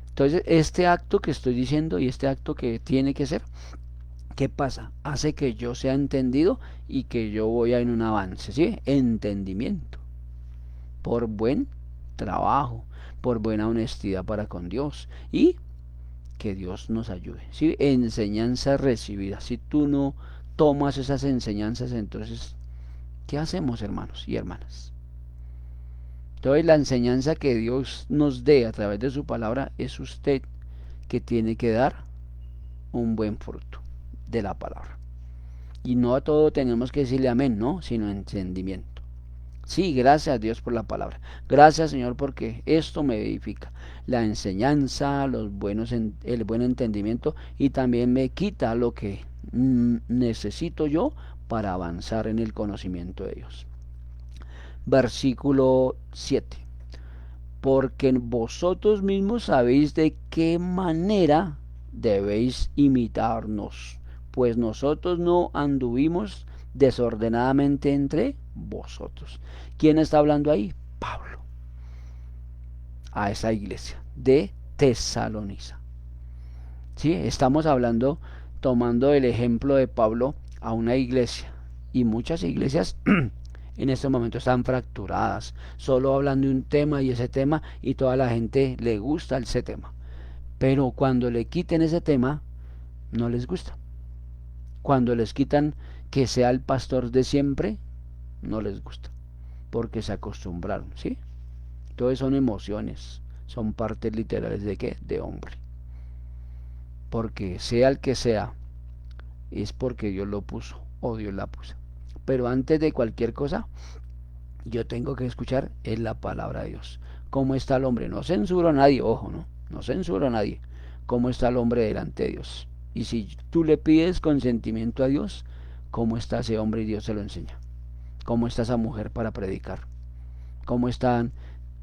Entonces, este acto que estoy diciendo y este acto que tiene que ser, ¿qué pasa? Hace que yo sea entendido y que yo voy en un avance, ¿sí? Entendimiento, por buen trabajo, por buena honestidad para con Dios y que Dios nos ayude, ¿sí? Enseñanza recibida. Si tú no tomas esas enseñanzas, entonces, ¿qué hacemos, hermanos y hermanas? Entonces, la enseñanza que Dios nos dé a través de su palabra es usted que tiene que dar un buen fruto de la palabra. Y no a todo tenemos que decirle amén, no, sino entendimiento. Sí, gracias a Dios por la palabra. Gracias, Señor, porque esto me edifica. La enseñanza, el buen entendimiento y también me quita lo que necesito yo para avanzar en el conocimiento de Dios. Versículo 7. Porque vosotros mismos sabéis de qué manera debéis imitarnos, pues nosotros no anduvimos desordenadamente entre vosotros. ¿Quién está hablando ahí? Pablo, a esa iglesia de Tesalónica. ¿Sí? Estamos hablando, tomando el ejemplo de Pablo a una iglesia, y muchas iglesias en este momento están fracturadas, solo hablan de un tema y ese tema, y toda la gente le gusta ese tema. Pero cuando le quiten ese tema, no les gusta. Cuando les quitan que sea el pastor de siempre, no les gusta, porque se acostumbraron, ¿sí? Entonces son emociones, son partes literales de qué, de hombre. Porque sea el que sea, es porque Dios lo puso o Dios la puso. Pero antes de cualquier cosa, yo tengo que escuchar es la palabra de Dios. ¿Cómo está el hombre? No censuro a nadie, ojo, no censuro a nadie. ¿Cómo está el hombre delante de Dios? Y si tú le pides consentimiento a Dios, ¿cómo está ese hombre? Y Dios se lo enseña. ¿Cómo está esa mujer para predicar? ¿Cómo están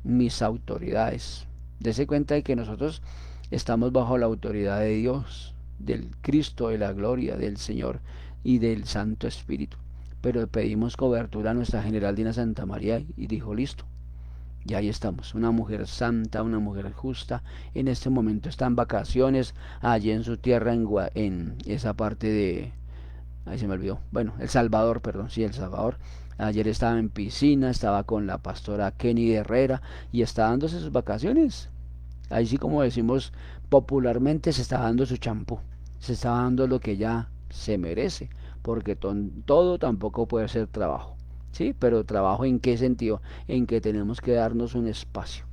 mis autoridades? Dese cuenta de que nosotros estamos bajo la autoridad de Dios, del Cristo, de la gloria, del Señor y del Santo Espíritu. Pero pedimos cobertura a nuestra generaldina Santa María y dijo, listo. Y ahí estamos, una mujer santa, una mujer justa. En este momento está en vacaciones allí en su tierra, en esa parte de... Ahí se me olvidó. Bueno, El Salvador, perdón, sí, El Salvador. Ayer estaba en piscina, estaba con la pastora Kenny Herrera y está dándose sus vacaciones. Ahí sí, como decimos popularmente, se está dando su champú. Se está dando lo que ya se merece, porque todo tampoco puede ser trabajo. ¿Sí? Pero trabajo ¿en qué sentido? En que tenemos que darnos un espacio.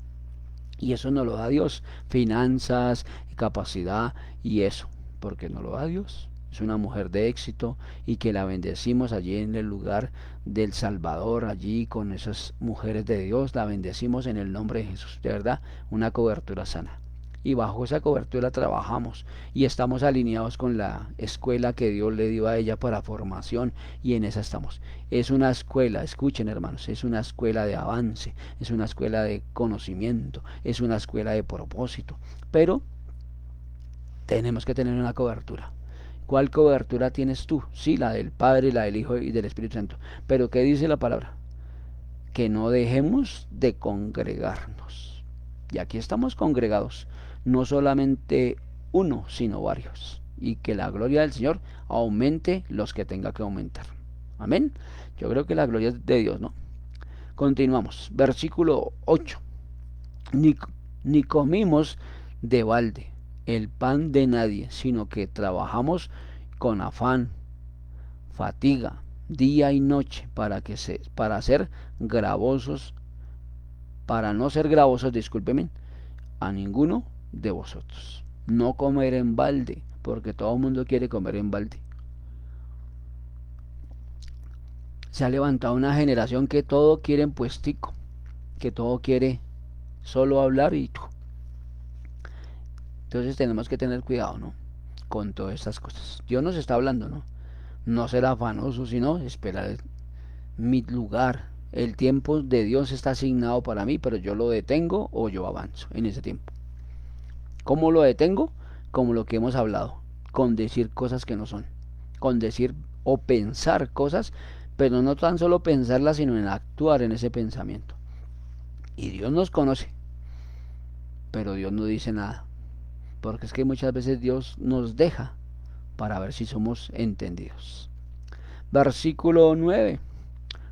Y eso nos lo da Dios. Finanzas, capacidad y eso. Porque nos lo da Dios. Es una mujer de éxito y que la bendecimos allí en el lugar del Salvador, allí con esas mujeres de Dios. La bendecimos en el nombre de Jesús. De verdad, una cobertura sana. Y bajo esa cobertura trabajamos y estamos alineados con la escuela que Dios le dio a ella para formación y en esa estamos. Es una escuela, escuchen hermanos, es una escuela de avance, es una escuela de conocimiento, es una escuela de propósito, pero tenemos que tener una cobertura. ¿Cuál cobertura tienes tú? Sí, la del Padre, la del Hijo y del Espíritu Santo. Pero ¿qué dice la palabra? Que no dejemos de congregarnos. Y aquí estamos congregados. No solamente uno, sino varios. y que la gloria del Señor aumente los que tenga que aumentar. Amén. Yo creo que la gloria es de Dios, ¿no? Continuamos. Versículo 8. Ni, ni comimos de balde el pan de nadie, sino que trabajamos con afán, fatiga, día y noche para ser gravosos, para no ser gravosos, discúlpenme, a ninguno de vosotros. No comer en balde, porque todo el mundo quiere comer en balde. Se ha levantado una generación que todo quiere en puestico, que todo quiere solo hablar y tú. Entonces tenemos que tener cuidado, ¿no? Con todas estas cosas. Dios nos está hablando, ¿no? No ser afanoso, sino esperar mi lugar. El tiempo de Dios está asignado para mí, pero yo lo detengo o yo avanzo en ese tiempo. ¿Cómo lo detengo? Como lo que hemos hablado, con decir cosas que no son, con decir o pensar cosas, pero no tan solo pensarlas, sino en actuar en ese pensamiento. Y Dios nos conoce, pero Dios no dice nada, porque es que muchas veces Dios nos deja para ver si somos entendidos. Versículo 9.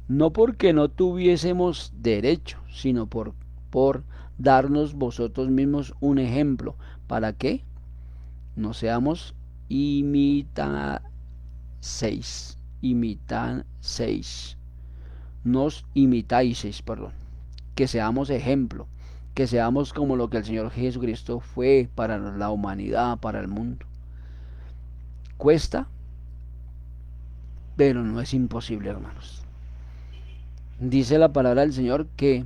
No porque no tuviésemos derecho, sino por darnos vosotros mismos un ejemplo, para que no seamos imitaseis, nos imitáis, perdón, que seamos ejemplo, que seamos como lo que el Señor Jesucristo fue para la humanidad, para el mundo. Cuesta, pero no es imposible, hermanos. Dice la palabra del Señor que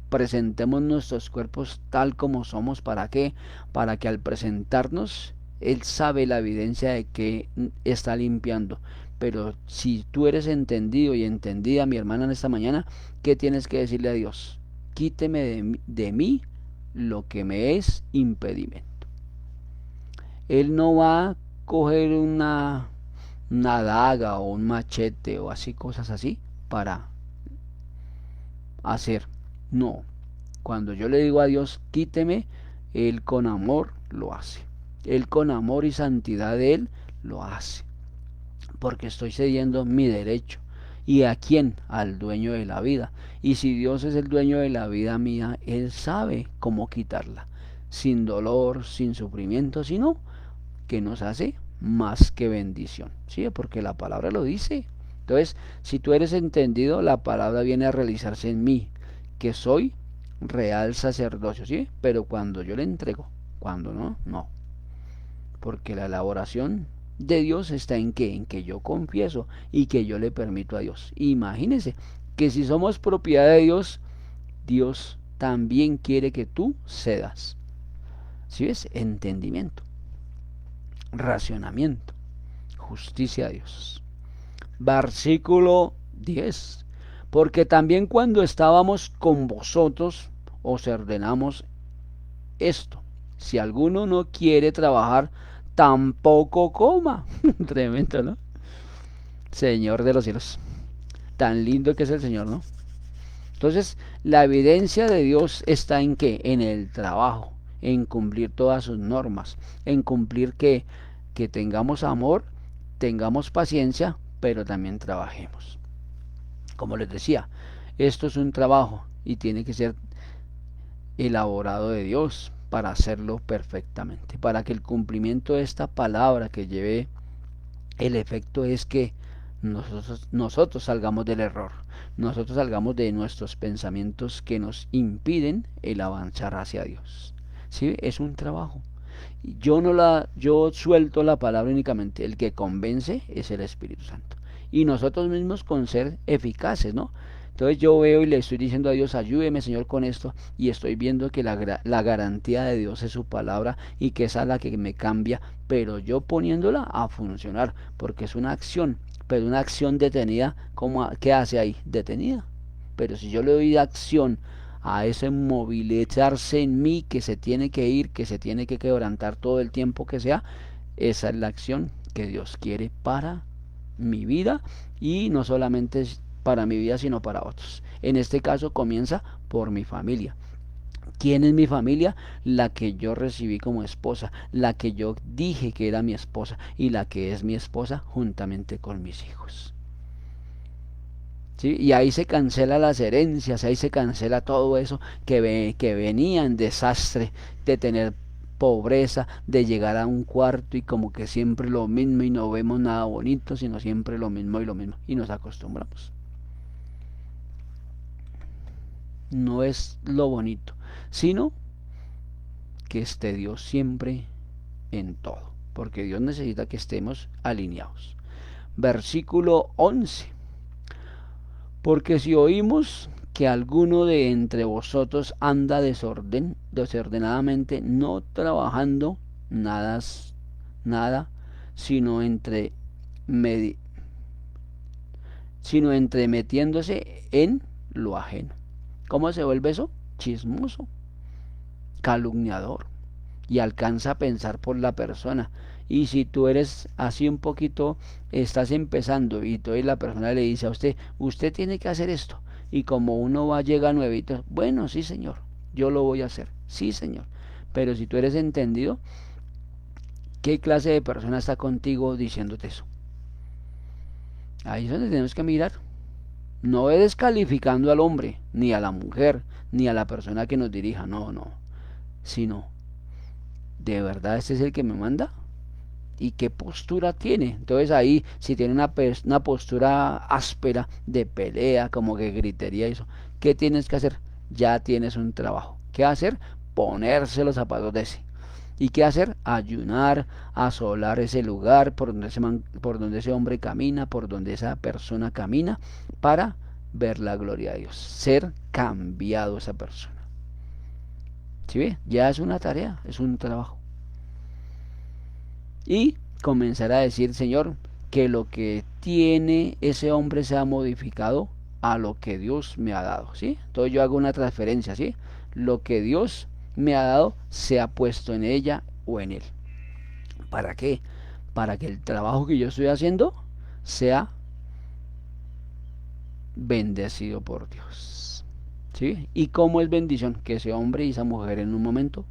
presentemos nuestros cuerpos tal como somos. ¿Para qué? Para que al presentarnos, Él sabe la evidencia de que está limpiando. Pero si tú eres entendido y entendida, mi hermana, en esta mañana, ¿qué tienes que decirle a Dios? Quíteme de mí lo que me es impedimento. Él no va a coger una daga o un machete o así, cosas así, para hacer. No. Cuando yo le digo a Dios, quíteme, Él con amor lo hace. Él con amor y santidad de Él lo hace. Porque estoy cediendo mi derecho. ¿Y a quién? Al dueño de la vida. Y si Dios es el dueño de la vida mía, Él sabe cómo quitarla. Sin dolor, sin sufrimiento, sino que nos hace más que bendición. ¿Sí? Porque la palabra lo dice. Entonces, si tú eres entendido, la palabra viene a realizarse en mí, que soy real sacerdocio, ¿sí? Pero cuando yo le entrego, cuando no, no. Porque la elaboración de Dios está en qué, en que yo confieso y que yo le permito a Dios. Imagínense que si somos propiedad de Dios, Dios también quiere que tú cedas. ¿Sí ves? Entendimiento, racionamiento, justicia a Dios. Versículo 10. Porque también cuando estábamos con vosotros os ordenamos esto: si alguno no quiere trabajar, tampoco coma. Tremendo, ¿no? Señor de los cielos. Tan lindo que es el Señor, ¿no? Entonces, la evidencia de Dios está en qué? En el trabajo, en cumplir todas sus normas, en cumplir que tengamos amor, tengamos paciencia, pero también trabajemos. Como les decía, esto es un trabajo y tiene que ser elaborado de Dios para hacerlo perfectamente, para que el cumplimiento de esta palabra que lleve el efecto es que nosotros salgamos del error, nosotros salgamos de nuestros pensamientos que nos impiden el avanzar hacia Dios. ¿Sí? Es un trabajo. Yo suelto la palabra únicamente. El que convence es el Espíritu Santo. Y nosotros mismos con ser eficaces, ¿no? Entonces yo veo y le estoy diciendo a Dios, ayúdeme, Señor, con esto, y estoy viendo que la garantía de Dios es su palabra y que esa es la que me cambia, pero yo poniéndola a funcionar, porque es una acción, pero una acción detenida. ¿Qué hace ahí? Detenida. Pero si yo le doy acción a ese movilizarse en mí, que se tiene que ir, que se tiene que quebrantar todo el tiempo que sea, esa es la acción que Dios quiere para mi vida, y no solamente para mi vida, sino para otros. En este caso comienza por mi familia. ¿Quién es mi familia? La que yo recibí como esposa, la que yo dije que era mi esposa y la que es mi esposa juntamente con mis hijos. ¿Sí? Y ahí se cancela las herencias, ahí se cancela todo eso que venía en desastre, de tener pobreza, de llegar a un cuarto y como que siempre lo mismo y no vemos nada bonito, sino siempre lo mismo y lo mismo y nos acostumbramos. No es lo bonito, sino que esté Dios siempre en todo, porque Dios necesita que estemos alineados. Versículo 11. Porque si oímos que alguno de entre vosotros anda desordenadamente, no trabajando nada, nada, sino entre medi- sino entremetiéndose en lo ajeno. ¿Cómo se vuelve eso? Chismoso, calumniador, y alcanza a pensar por la persona. Y si tú eres así un poquito, estás empezando y tú y la persona le dice a usted, usted tiene que hacer esto. Y como uno va, llega nuevito, bueno, sí señor, yo lo voy a hacer, sí señor. Pero si tú eres entendido, ¿qué clase de persona está contigo diciéndote eso? Ahí es donde tenemos que mirar. No es descalificando al hombre, ni a la mujer, ni a la persona que nos dirija, no, no. Sino, ¿de verdad este es el que me manda? ¿Y qué postura tiene? Entonces ahí, si tiene una postura áspera de pelea, como que gritería y eso, ¿qué tienes que hacer? Ya tienes un trabajo. ¿Qué hacer? Ponerse los zapatos de ese. ¿Y qué hacer? Ayunar, asolar ese lugar por donde ese hombre camina, por donde esa persona camina, para ver la gloria de Dios, ser cambiado esa persona. ¿Sí ve? Ya es una tarea, es un trabajo. Y comenzar a decir, Señor, que lo que tiene ese hombre sea modificado a lo que Dios me ha dado, ¿sí? Entonces yo hago una transferencia, ¿sí? Lo que Dios me ha dado sea puesto en ella o en él. ¿Para qué? Para que el trabajo que yo estoy haciendo sea bendecido por Dios, ¿sí? ¿Y cómo es bendición? Que ese hombre y esa mujer en un momento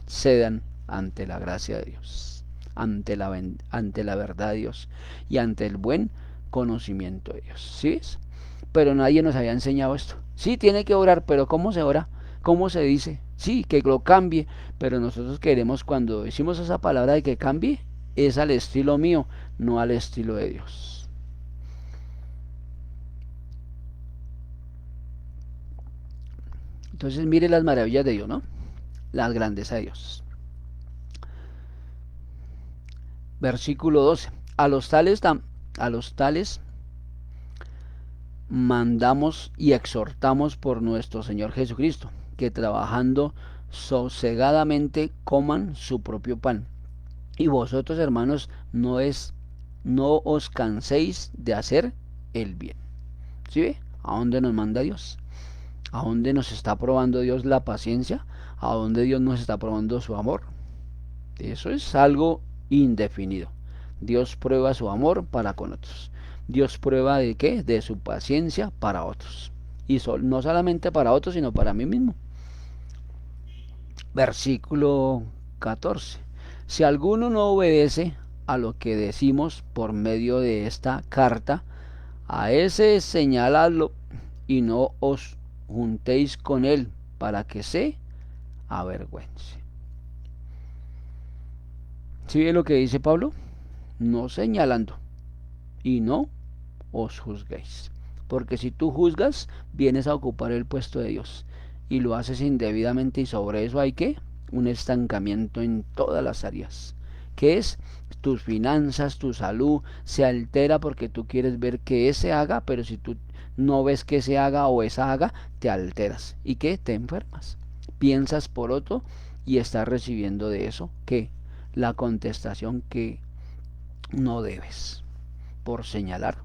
cedan ante la gracia de Dios, ante la verdad de Dios y ante el buen conocimiento de Dios. ¿Sí? Pero nadie nos había enseñado esto. Sí, tiene que orar, pero ¿cómo se ora? ¿Cómo se dice? Sí, que lo cambie, pero nosotros queremos, cuando decimos esa palabra de que cambie, es al estilo mío, no al estilo de Dios. Entonces mire las maravillas de Dios, ¿no? Las grandezas de Dios. Versículo 12. A los tales mandamos y exhortamos por nuestro Señor Jesucristo, que trabajando sosegadamente coman su propio pan. Y vosotros, hermanos, no os canséis de hacer el bien. ¿Sí ve? ¿A dónde nos manda Dios? ¿A dónde nos está probando Dios la paciencia? ¿A dónde Dios nos está probando su amor? Eso es algo indefinido. Dios prueba su amor para con otros. Dios prueba de qué? De su paciencia para otros. Y no solamente para otros, sino para mí mismo. Versículo 14. Si alguno no obedece a lo que decimos por medio de esta carta, a ese señaladlo y no os juntéis con él para que se avergüence. ¿Sí ve lo que dice Pablo? No señalando y no os juzguéis. Porque si tú juzgas, vienes a ocupar el puesto de Dios y lo haces indebidamente, y sobre eso hay que un estancamiento en todas las áreas, que es tus finanzas, tu salud se altera porque tú quieres ver que ese haga, pero si tú no ves que se haga o esa haga, te alteras y que te enfermas. Piensas por otro y estás recibiendo de eso que la contestación que no debes, por señalar,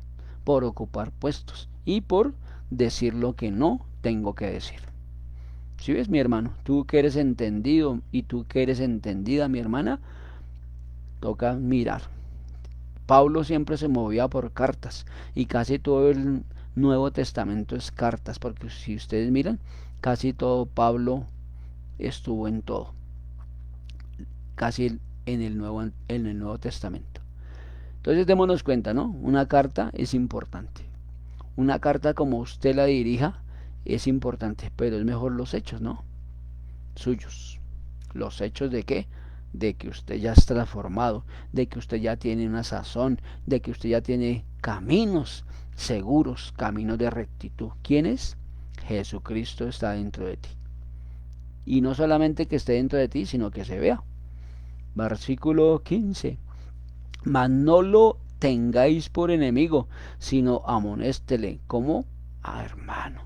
por ocupar puestos y por decir lo que no tengo que decir. Si ves, mi hermano, tú que eres entendido y tú que eres entendida, mi hermana, toca mirar. Pablo siempre se movía por cartas y casi todo el Nuevo Testamento es cartas, porque si ustedes miran, casi todo Pablo estuvo en todo, casi en el Nuevo Testamento. Entonces démonos cuenta, ¿no? Una carta es importante. Una carta como usted la dirija es importante, pero es mejor los hechos, ¿no? Suyos. ¿Los hechos de qué? De que usted ya está transformado, de que usted ya tiene una sazón, de que usted ya tiene caminos seguros, caminos de rectitud. ¿Quién es? Jesucristo está dentro de ti. Y no solamente que esté dentro de ti, sino que se vea. Versículo 15. Mas no lo tengáis por enemigo, sino amonéstele como a hermano,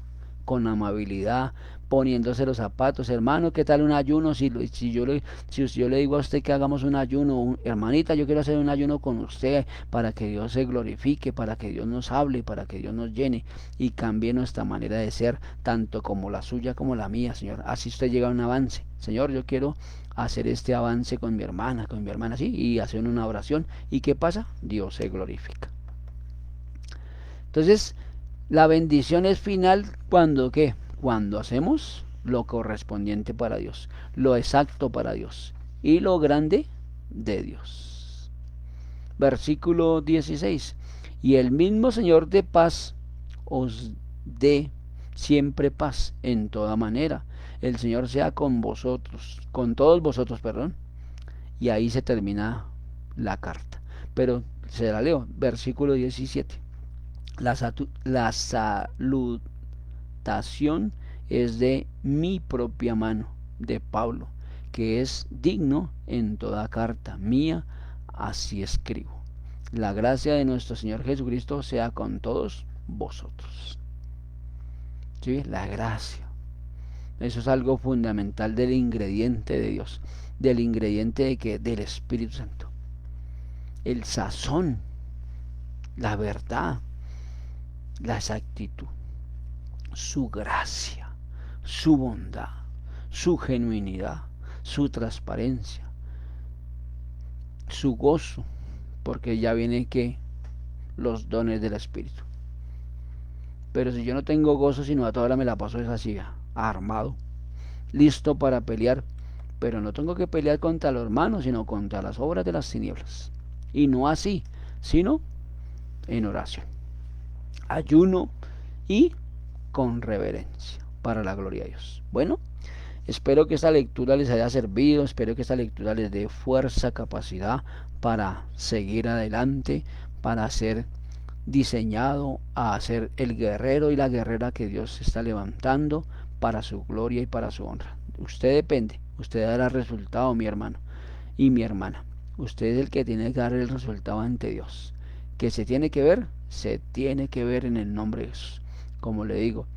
con amabilidad, poniéndose los zapatos. Hermano, ¿qué tal un ayuno? Si yo le digo a usted que hagamos un ayuno, hermanita, yo quiero hacer un ayuno con usted para que Dios se glorifique, para que Dios nos hable, para que Dios nos llene y cambie nuestra manera de ser, tanto como la suya como la mía, Señor. Así usted llega a un avance. Señor, yo quiero hacer este avance con mi hermana, sí, y hacer una oración. ¿Y qué pasa? Dios se glorifica. Entonces, la bendición es final cuando ¿qué? Cuando hacemos lo correspondiente para Dios, lo exacto para Dios y lo grande de Dios. Versículo 16. Y el mismo Señor de paz os dé siempre paz en toda manera. El Señor sea con vosotros, con todos vosotros, perdón. Y ahí se termina la carta. Pero se la leo, versículo 17. La salutación es de mi propia mano, de Pablo, que es digno en toda carta mía, así escribo. La gracia de nuestro Señor Jesucristo sea con todos vosotros. ¿Sí? La gracia. Eso es algo fundamental del ingrediente de Dios, del ingrediente de que del Espíritu Santo. El sazón, la verdad, la exactitud, su gracia, su bondad, su genuinidad, su transparencia, su gozo, porque ya viene que los dones del Espíritu. Pero si yo no tengo gozo, sino a toda hora me la paso así, armado, listo para pelear, pero no tengo que pelear contra los hermanos, sino contra las obras de las tinieblas. Y no así, sino en oración, ayuno y con reverencia para la gloria de Dios. Bueno, espero que esta lectura les haya servido, espero que esta lectura les dé fuerza, capacidad para seguir adelante, para ser diseñado a ser el guerrero y la guerrera que Dios está levantando para su gloria y para su honra. Usted depende, usted dará resultado, mi hermano y mi hermana. Usted es el que tiene que dar el resultado ante Dios. Que se tiene que ver en el nombre de Jesús. Como le digo,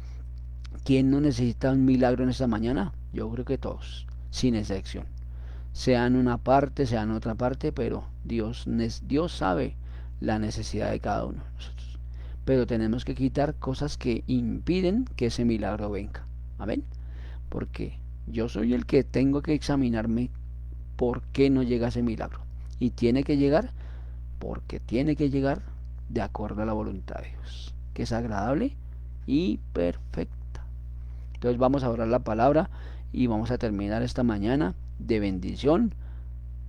¿quién no necesita un milagro en esta mañana? Yo creo que todos, sin excepción. Sea en una parte, sea en otra parte, pero Dios sabe la necesidad de cada uno de nosotros. Pero tenemos que quitar cosas que impiden que ese milagro venga. Amén. Porque yo soy el que tengo que examinarme por qué no llega ese milagro. Y tiene que llegar porque tiene que llegar de acuerdo a la voluntad de Dios, que es agradable y perfecta. Entonces vamos a orar la palabra y vamos a terminar esta mañana de bendición,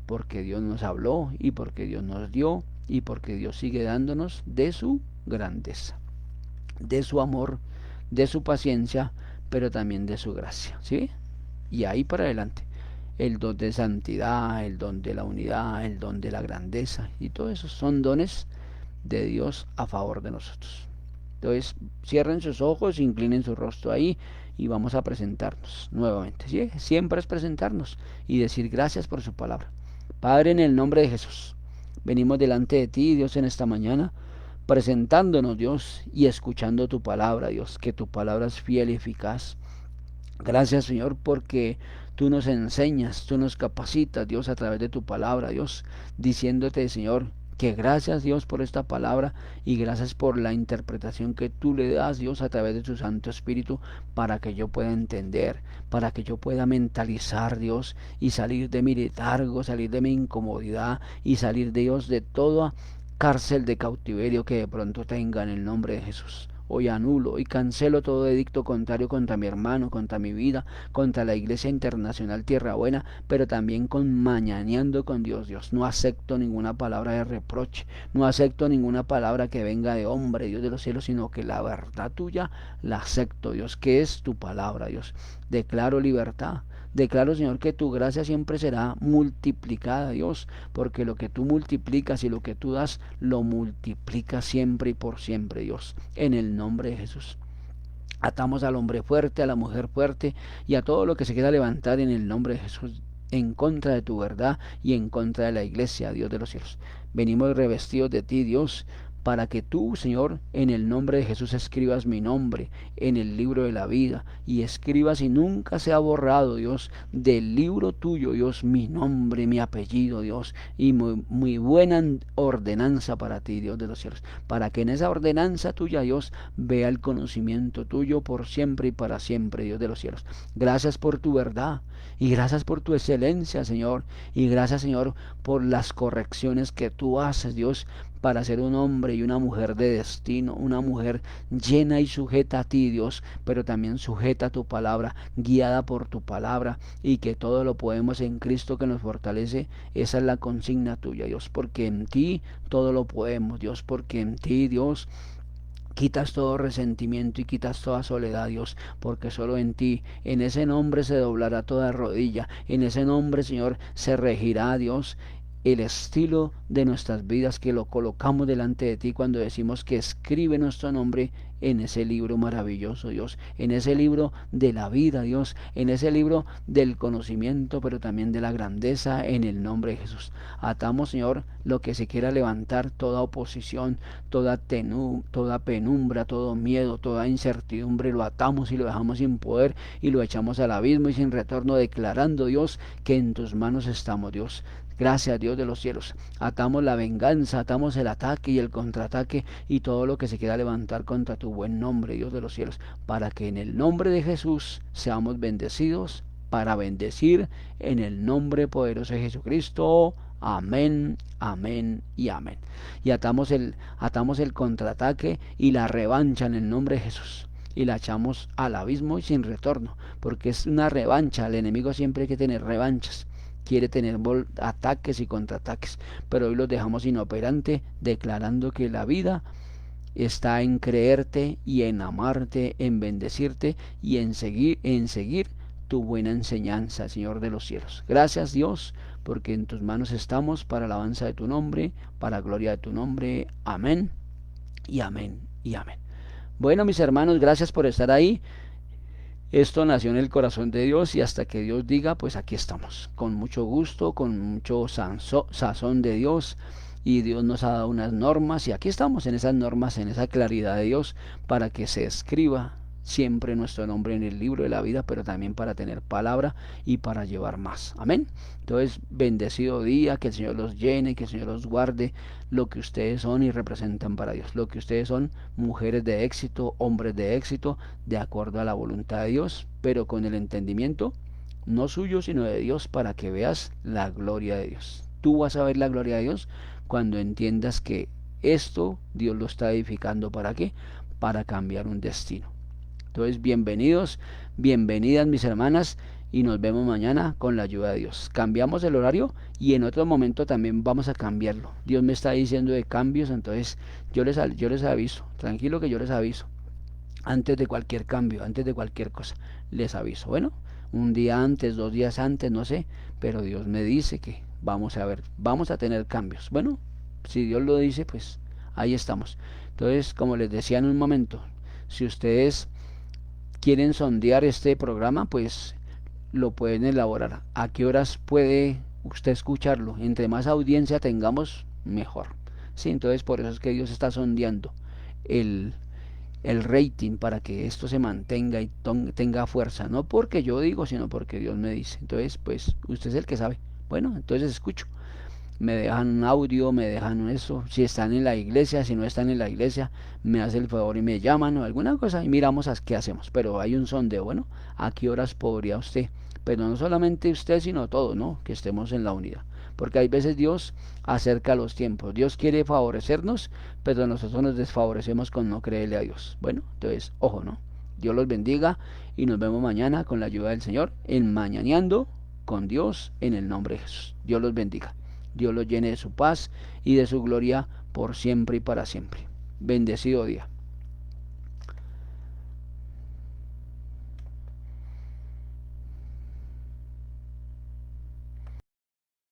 porque Dios nos habló y porque Dios nos dio y porque Dios sigue dándonos de su grandeza, de su amor, de su paciencia, pero también de su gracia, ¿sí? Y ahí para adelante, el don de santidad, el don de la unidad, el don de la grandeza, y todo eso son dones de Dios a favor de nosotros. Entonces, cierren sus ojos, inclinen su rostro ahí y vamos a presentarnos nuevamente, ¿sí? Siempre es presentarnos y decir gracias por su palabra. Padre, en el nombre de Jesús, venimos delante de ti, Dios, en esta mañana, presentándonos, Dios, y escuchando tu palabra, Dios, que tu palabra es fiel y eficaz. Gracias, Señor, porque tú nos enseñas, tú nos capacitas, Dios, a través de tu palabra, Dios, diciéndote, Señor, que gracias, Dios, por esta palabra y gracias por la interpretación que tú le das, Dios, a través de tu Santo Espíritu, para que yo pueda entender, para que yo pueda mentalizar, Dios, y salir de mi letargo, salir de mi incomodidad y salir, Dios, de toda cárcel de cautiverio que de pronto tenga en el nombre de Jesús. hoy anulo y cancelo todo edicto contrario contra mi hermano, contra mi vida, contra la Iglesia Internacional Tierra Buena, pero también con mañaneando con Dios. Dios, no acepto ninguna palabra de reproche, no acepto ninguna palabra que venga de hombre, Dios de los cielos, sino que la verdad tuya la acepto, Dios, que es tu palabra, Dios. Declaro libertad. Declaro, Señor, que tu gracia siempre será multiplicada, Dios, porque lo que tú multiplicas y lo que tú das, lo multiplicas siempre y por siempre, Dios, en el nombre de Jesús. Atamos al hombre fuerte, a la mujer fuerte y a todo lo que se quiera levantar en el nombre de Jesús, en contra de tu verdad y en contra de la iglesia, Dios de los cielos. Venimos revestidos de ti, Dios, para que tú, Señor, en el nombre de Jesús escribas mi nombre en el libro de la vida y escribas y nunca sea borrado, Dios, del libro tuyo, Dios, mi nombre, mi apellido, Dios, y muy buena ordenanza para ti, Dios de los cielos, para que en esa ordenanza tuya, Dios, vea el conocimiento tuyo por siempre y para siempre, Dios de los cielos. Gracias por tu verdad y gracias por tu excelencia, Señor, y gracias, Señor, por las correcciones que tú haces, Dios, para ser un hombre y una mujer de destino, una mujer llena y sujeta a ti, Dios, pero también sujeta a tu palabra, guiada por tu palabra, y que todo lo podemos en Cristo que nos fortalece. Esa es la consigna tuya, Dios, porque en ti todo lo podemos, Dios, porque en ti, Dios, quitas todo resentimiento y quitas toda soledad, Dios, porque solo en ti, en ese nombre se doblará toda rodilla, en ese nombre, Señor, se regirá, Dios, el estilo de nuestras vidas, que lo colocamos delante de ti cuando decimos que escribe nuestro nombre en ese libro maravilloso, Dios, en ese libro de la vida, Dios, en ese libro del conocimiento, pero también de la grandeza, en el nombre de Jesús. Atamos, Señor, lo que se quiera levantar, toda oposición, toda penumbra, todo miedo, toda incertidumbre, lo atamos y lo dejamos sin poder y lo echamos al abismo y sin retorno, declarando, Dios, que en tus manos estamos, Dios. Gracias, Dios de los cielos. Atamos la venganza, atamos el ataque y el contraataque y todo lo que se quiera levantar contra tu buen nombre, Dios de los cielos, para que en el nombre de Jesús seamos bendecidos, para bendecir en el nombre poderoso de Jesucristo. Amén, amén y amén. Y atamos el contraataque y la revancha en el nombre de Jesús. Y la echamos al abismo y sin retorno, porque es una revancha. El enemigo siempre hay que tener revanchas. Quiere tener ataques y contraataques, pero hoy los dejamos inoperante, declarando que la vida está en creerte y en amarte, en bendecirte y en seguir tu buena enseñanza, Señor de los cielos. Gracias, Dios, porque en tus manos estamos para alabanza de tu nombre, para gloria de tu nombre. Amén y amén y amén. Bueno, mis hermanos, gracias por estar ahí. Esto nació en el corazón de Dios y hasta que Dios diga, pues aquí estamos, con mucho gusto, con mucho sazón de Dios, y Dios nos ha dado unas normas y aquí estamos en esas normas, en esa claridad de Dios, para que se escriba siempre nuestro nombre en el libro de la vida, pero también para tener palabra y para llevar más. Amén. Entonces, bendecido día, que el Señor los llene, que el Señor los guarde, lo que ustedes son y representan para Dios, lo que ustedes son, mujeres de éxito, hombres de éxito, de acuerdo a la voluntad de Dios, pero con el entendimiento no suyo, sino de Dios, para que veas la gloria de Dios. Tú vas a ver la gloria de Dios cuando entiendas que esto Dios lo está edificando. ¿Para qué? Para cambiar un destino. Entonces, bienvenidos, bienvenidas mis hermanas, y nos vemos mañana con la ayuda de Dios. Cambiamos el horario y en otro momento también vamos a cambiarlo. Dios me está diciendo de cambios, entonces yo les aviso, tranquilo que yo les aviso. Antes de cualquier cambio, antes de cualquier cosa, les aviso. Bueno, un día antes, 2 días antes, no sé, pero Dios me dice que vamos a tener cambios. Bueno, si Dios lo dice, pues ahí estamos. Entonces, como les decía en un momento, si ustedes quieren sondear este programa, pues lo pueden elaborar. ¿A qué horas puede usted escucharlo? Entre más audiencia tengamos, mejor. Sí, entonces por eso es que Dios está sondeando el rating, para que esto se mantenga y tenga fuerza. No porque yo digo, sino porque Dios me dice. Entonces, pues usted es el que sabe. Bueno, entonces escucho. Me dejan un audio, me dejan eso, si están en la iglesia, si no están en la iglesia, me hace el favor y me llaman o alguna cosa y miramos a qué hacemos. Pero hay un sondeo, bueno, ¿a qué horas podría usted? Pero no solamente usted, sino todos, ¿no? Que estemos en la unidad. porque hay veces Dios acerca los tiempos. Dios quiere favorecernos, pero nosotros nos desfavorecemos con no creerle a Dios. Bueno, entonces, ojo, ¿no? Dios los bendiga y nos vemos mañana con la ayuda del Señor en Mañaneando con Dios en el nombre de Jesús. Dios los bendiga. Dios los llene de su paz y de su gloria por siempre y para siempre. Bendecido día.